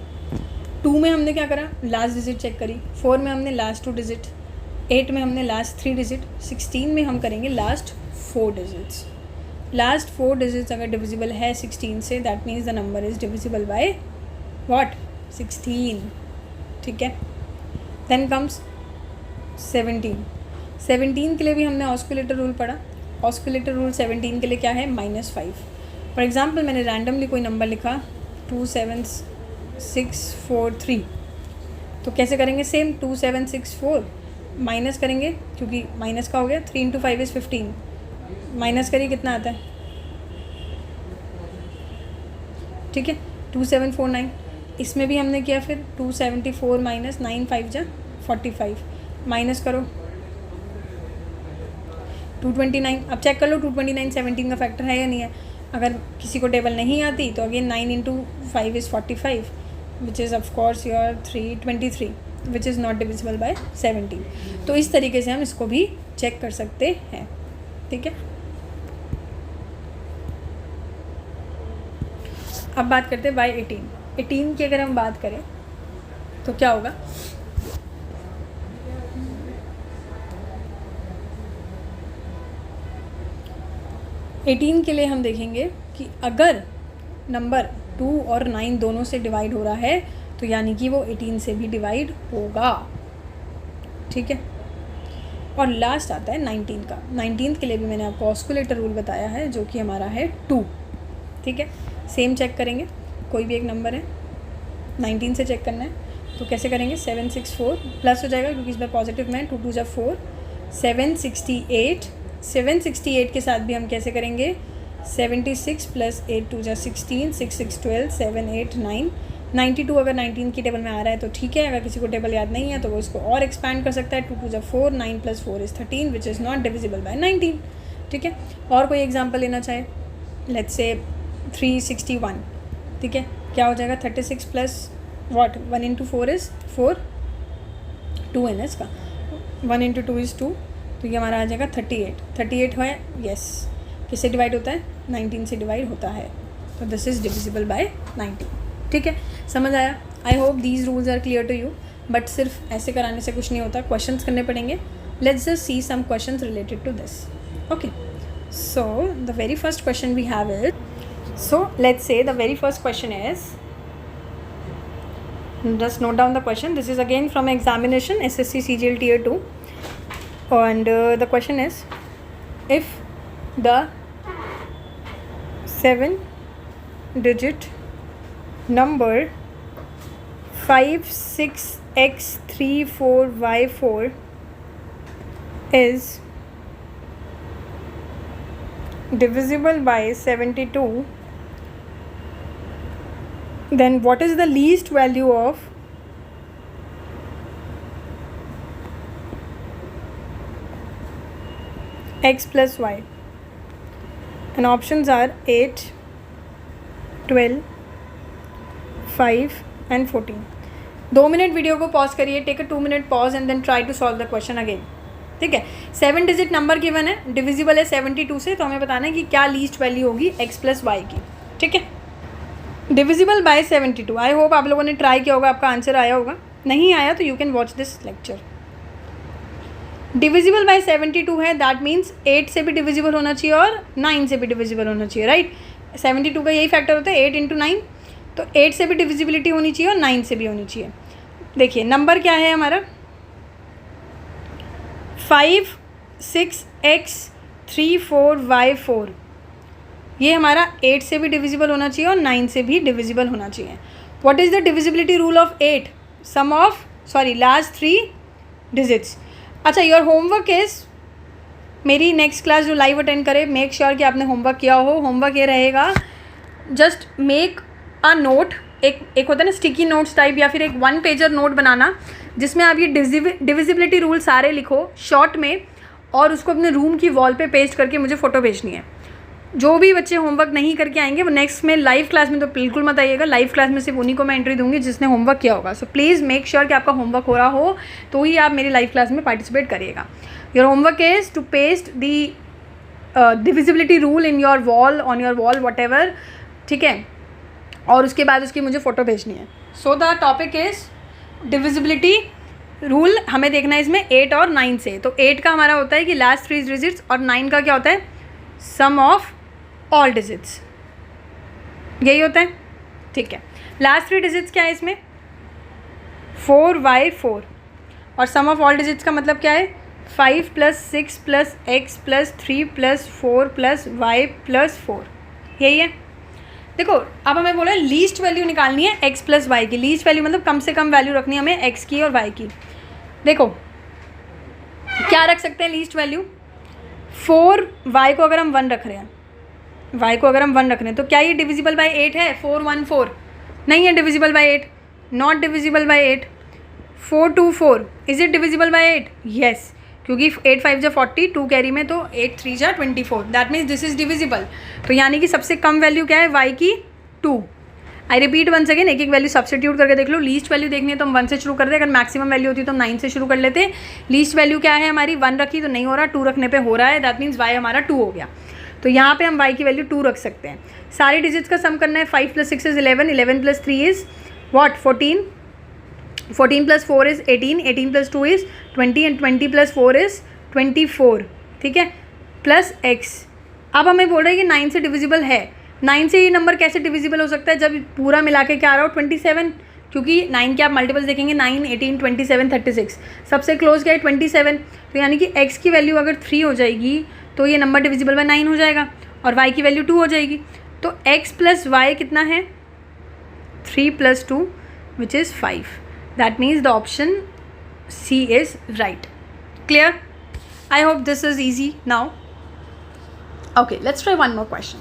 2 में हमने क्या करा, लास्ट डिजिट चेक करी, 4 में हमने लास्ट 2 डिजिट, 8 में हमने लास्ट 3 डिजिट, 16 में हम करेंगे लास्ट 4 डिजिट्स। लास्ट 4 डिजिट्स अगर डिविजिबल है 16 से, that means the number is divisible by what, 16। ठीक है, देन कम्स 17। 17 के लिए भी हमने ऑस्कुलेटर रूल पढ़ा। ऑस्कुलेटर रूल 17 के लिए क्या है, -5। फॉर एग्जाम्पल मैंने रैंडमली कोई नंबर लिखा 27643, तो कैसे करेंगे, सेम 2764 माइनस करेंगे, क्योंकि माइनस का हो गया, 3 × 5 = 15, माइनस करिए कितना आता है, ठीक है 2749। इसमें भी हमने किया फिर 274 - 9 5 × 45, माइनस करो 229। अब चेक कर लो 229 17 का फैक्टर है या नहीं है। अगर किसी को टेबल नहीं आती तो again 9 × 5 = 45, which is of course your 323, which is not divisible bye 17। तो इस तरीके से हम इसको भी चेक कर सकते हैं। ठीक है, अब बात करते हैं बाय 18। 18 की अगर हम बात करें तो क्या होगा, एटीन के लिए हम देखेंगे कि अगर नंबर 2 और 9 दोनों से डिवाइड हो रहा है तो यानी कि वो 18 से भी डिवाइड होगा। ठीक है, और लास्ट आता है 19 का। 19 के लिए भी मैंने आपको ऑस्कुलेटर रूल बताया है, जो कि हमारा है 2। ठीक है, सेम चेक करेंगे, कोई भी एक नंबर है 19 से चेक करना है, तो कैसे करेंगे, 764 प्लस हो जाएगा क्योंकि इसमें पॉजिटिव में 2 × 2 = 4, 768। 768 के साथ भी हम कैसे करेंगे, 76 + 8 × 2 = 16, 6 6 12, 7 8 9, 92 अगर 19 की टेबल में आ रहा है तो ठीक है। अगर किसी को टेबल याद नहीं है तो वो इसको और एक्सपैंड कर सकता है, 2 × 2 = 4, 9 + 4 = 13, विच इज़ नॉट डिविजिबल बाय 19। ठीक है, और कोई एग्जाम्पल लेना चाहे, लेट्स से 361। ठीक है, क्या हो जाएगा, 36 + व्हाट, 1 × 4 = 4, 2 है ना इसका, 1 × 2 = 2, तो ये हमारा आ जाएगा 38। 38 है, यस, किससे डिवाइड होता है, 19 से डिवाइड होता है, तो दिस इज़ डिविजिबल बाय 19। ठीक है, समझ आया। I hope these rules are clear to you, but सिर्फ ऐसे कराने से कुछ नहीं होता, क्वेश्चंस करने पड़ेंगे। Let's just see some questions related to this. Okay, so the very first question we have is, so let's say the very first question is, just note down the question, this is again from examination SSC CGL tier 2, and the question is, if the 7-digit number 56x34y4 is divisible by 72, then what is the least value of x plus y? And options are 8, 12, 5 and 14. 2 minute video को pause करिए, take a 2 minute pause and then try to solve the question again. ठीक है, 7 digit number given है, divisible है 72 से, तो हमें बताना है कि क्या लीस्ट वैल्यू होगी x plus y की। ठीक है, डिविजिबल बाय 72। आई होप आप लोगों ने ट्राई किया होगा, आपका आंसर आया होगा। नहीं आया तो you can watch this lecture. Divisible by 72 है, दैट मीन्स 8 से भी डिविजिबल होना चाहिए और 9 से भी डिविजिबल होना चाहिए, राइट। 72 का यही फैक्टर होता है, 8 × 9, तो 8 से भी डिविजिबिलिटी होनी चाहिए और 9 से भी होनी चाहिए। देखिए नंबर क्या है हमारा, 56x34y4, ये हमारा 8 से भी डिविजिबल होना चाहिए और 9 से भी डिविजिबल होना चाहिए। What is the divisibility rule of 8? Sum of last 3 digits. अच्छा, योर होमवर्क इज़, मेरी नेक्स्ट क्लास जो लाइव अटेंड करे, मेक श्योर कि आपने होमवर्क किया हो। होमवर्क ये रहेगा, जस्ट मेक अ नोट, एक होता है ना स्टिकी नोट्स टाइप, या फिर एक 1 पेजर नोट बनाना जिसमें आप ये डिविजिबिलिटी रूल सारे लिखो शॉर्ट में, और उसको अपने रूम की वॉल पे पेस्ट करके मुझे फ़ोटो भेजनी है। जो भी बच्चे होमवर्क नहीं करके आएंगे वो नेक्स्ट में लाइव क्लास में तो बिल्कुल मत आइएगा, लाइव क्लास में सिर्फ उन्हीं को मैं एंट्री दूंगी जिसने होमवर्क किया होगा। सो प्लीज़ मेक श्योर कि आपका होमवर्क हो रहा हो तो ही आप मेरी लाइव क्लास में पार्टिसिपेट करिएगा। Your homework is to paste the divisibility rule in your wall, on your wall, whatever, ठीक है, और उसके बाद उसकी मुझे फ़ोटो भेजनी है। So the topic is divisibility rule. हमें देखना है इसमें 8 और 9 से। तो 8 का हमारा होता है कि लास्ट 3 डिजिट्स, और 9 का क्या होता है, सम ऑफ ऑल डिजिट्स, यही होता है, ठीक है। लास्ट 3 डिजिट्स क्या है इसमें, 4y4, और सम ऑफ ऑल डिजिट्स का मतलब क्या है, 5 + 6 + x + 3 + 4 + y + 4, यही है। देखो अब हमें बोला है लीस्ट वैल्यू निकालनी है x + y की। लीस्ट वैल्यू मतलब कम से कम वैल्यू रखनी है हमें x की और y की। देखो क्या रख सकते हैं लीस्ट वैल्यू, 4y को अगर हम 1 रख रहे हैं, y को अगर हम 1 रख रहे हैं तो क्या ये डिविजिबल बाय 8 है, 4 1 4 नहीं है divisible by 8, not divisible bye 8। 4 2 4 is it divisible by 8, yes, क्योंकि 8 5 जा 40, 2 कैरी में, तो 8 3 जा 24, that means this is divisible. तो यानी कि सबसे कम वैल्यू क्या है, y की 2। आई रिपीट वंस अगेन, एक एक वैल्यू सब्सटीट्यूट करके देख लो। लीस्ट वैल्यू देखनी है तो हम 1 से शुरू कर दे, अगर मैक्सिमम वैल्यू होती तो हम 9 से शुरू कर लेते। लीस्ट वैल्यू क्या है हमारी, 1 रखी तो नहीं हो रहा, 2 रखने पे हो रहा है, दैट मीन्स y हमारा 2 हो गया। तो यहाँ पे हम y की वैल्यू 2 रख सकते हैं। सारे डिजिट्स का सम करना है, 5 + 6 is 11, 11 + 3 is what, 14, 14 + 4 is 18, 18 + 2 is 20, and 20 + 4 is 24, ठीक है, प्लस x। अब हमें बोल रहा है कि 9 से डिविजिबल है। 9 से ये नंबर कैसे डिविजिबल हो सकता है, जब पूरा मिला के क्या आ रहा हो, 27, क्योंकि 9 के आप मल्टीपल्स देखेंगे, 9 18 27 36, सबसे क्लोज क्या है 27। तो यानी कि x की वैल्यू अगर 3 हो जाएगी तो ये नंबर डिविजिबल बाय 9 हो जाएगा, और y की वैल्यू 2 हो जाएगी। तो x + y कितना है, 3 + 2 which is 5, that means the option C is right. Clear? I hope this is easy now. Okay, let's try one more question.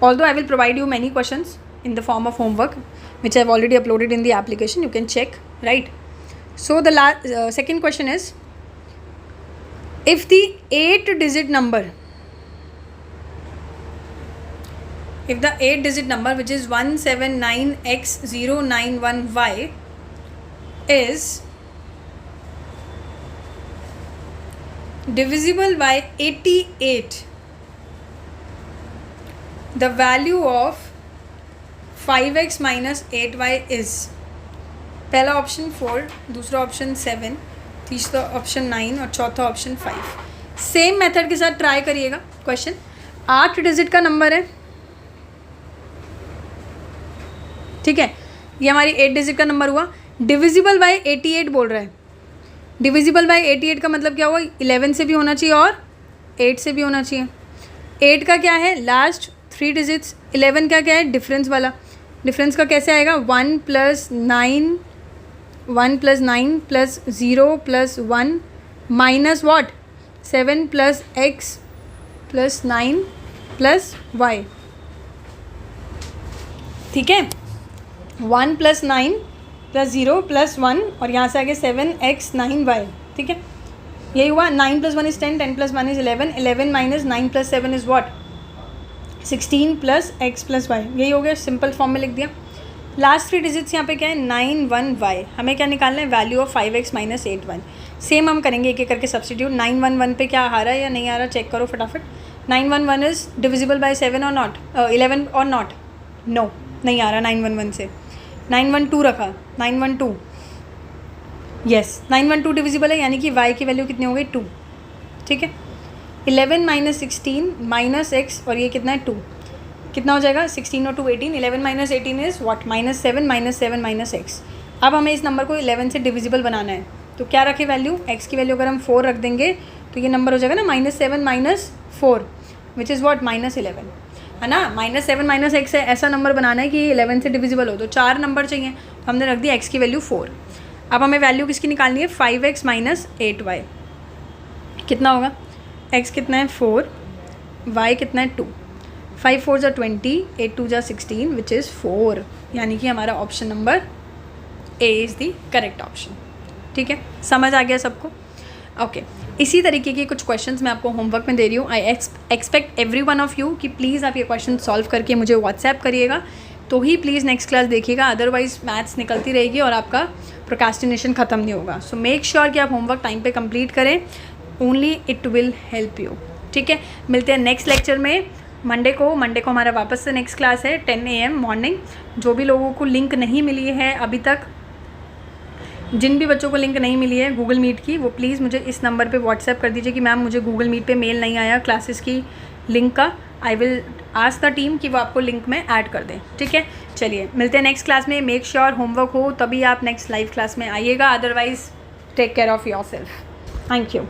Although I will provide you many questions in the form of homework, which I've already uploaded in the application, you can check, right? So the second question is, if the 8-digit number, if the 8-digit number which is 179x091y is divisible by 88, the value of 5x minus 8y is, पहला option 4, दूसरा option 7, तीसरा option 9 और चौथा option 5। Same method के साथ try करिएगा question. 8 digit का number है, ठीक है, ये हमारी 8 डिजिट का नंबर हुआ, डिविजिबल बाय 88 बोल रहा है। डिविजिबल बाय 88 का मतलब क्या हुआ, 11 से भी होना चाहिए और 8 से भी होना चाहिए। 8 का क्या है, लास्ट 3 डिजिट्स। 11 का क्या है, डिफरेंस वाला। डिफरेंस का कैसे आएगा, 1 + 9 + 0 + 1 माइनस वॉट, 7 + x + 9 + y, ठीक है, 1 + 9 + 0 + 1, और यहाँ से आगे 7x 9y, ठीक है, यही हुआ। 9 + 1 is 10, 10 + 1 is 11, 11 - 9 + 7 is what, 16 + x + y, यही हो गया, सिंपल फॉर्म में लिख दिया। लास्ट 3 डिजिट्स यहाँ पे क्या है, 9 1 y। हमें क्या निकालना है, value of 5x - 8y। Same हम करेंगे एक एक करके सब्सटीट्यूट। 9 1 1 पे क्या आ रहा है या नहीं आ रहा, चेक करो फटाफट। 9 1 1 इज़ डिविजिबल बाय 7 और नॉट, 11 और नॉट, नो नहीं आ रहा 9 1 1 से। 9 1 2 रखा, 9 1 2, यस 9 1 2 डिविजिबल है, यानी कि y की वैल्यू कितनी हो गई, 2, ठीक है। 11 - 16 - x, और ये कितना है 2, कितना हो जाएगा, 16 और 2 18, 11 - 18 इज़ व्हाट, -7 - 7 - x। अब हमें इस नंबर को 11 से डिविजिबल बनाना है, तो क्या रखें वैल्यू, x की वैल्यू अगर हम 4 रख देंगे तो ये नंबर हो जाएगा ना -7 - 4 विच इज़ व्हाट, -11, है ना। -7 - x है, ऐसा नंबर बनाना है कि 11 से डिविजिबल हो, तो 4 नंबर चाहिए, तो हमने रख दिया x की वैल्यू 4। अब हमें वैल्यू किसकी निकालनी है, 5x - 8y, कितना होगा, x कितना है 4, y कितना है 2। 5 4 20, 8 2 16 विच इज़ 4, यानी कि हमारा option number A is the correct option. ठीक है, समझ आ गया सबको? ओके, इसी तरीके के कुछ क्वेश्चंस मैं आपको होमवर्क में दे रही हूँ। I expect every one of you कि प्लीज़ आप ये क्वेश्चन सॉल्व करके मुझे व्हाट्सएप करिएगा, तो ही प्लीज़ नेक्स्ट क्लास देखिएगा, अदरवाइज मैथ्स निकलती रहेगी और आपका प्रोक्रास्टिनेशन ख़त्म नहीं होगा। सो मेक श्योर कि आप होमवर्क टाइम पे कंप्लीट करें, only it will help you. ठीक है, मिलते हैं नेक्स्ट लेक्चर में मंडे को हमारा वापस से नेक्स्ट क्लास है 10 AM मॉर्निंग। जो भी लोगों को लिंक नहीं मिली है अभी तक, जिन भी बच्चों को लिंक नहीं मिली है गूगल मीट की, वो प्लीज़ मुझे इस नंबर पे व्हाट्सएप कर दीजिए कि मैम मुझे गूगल मीट पे मेल नहीं आया क्लासेस की लिंक का। I will ask the team कि वो आपको लिंक में ऐड कर दें। ठीक है, चलिए मिलते हैं नेक्स्ट क्लास में। मेक श्योर होमवर्क हो तभी आप नेक्स्ट लाइव क्लास में आइएगा, otherwise take care of yourself. Thank you.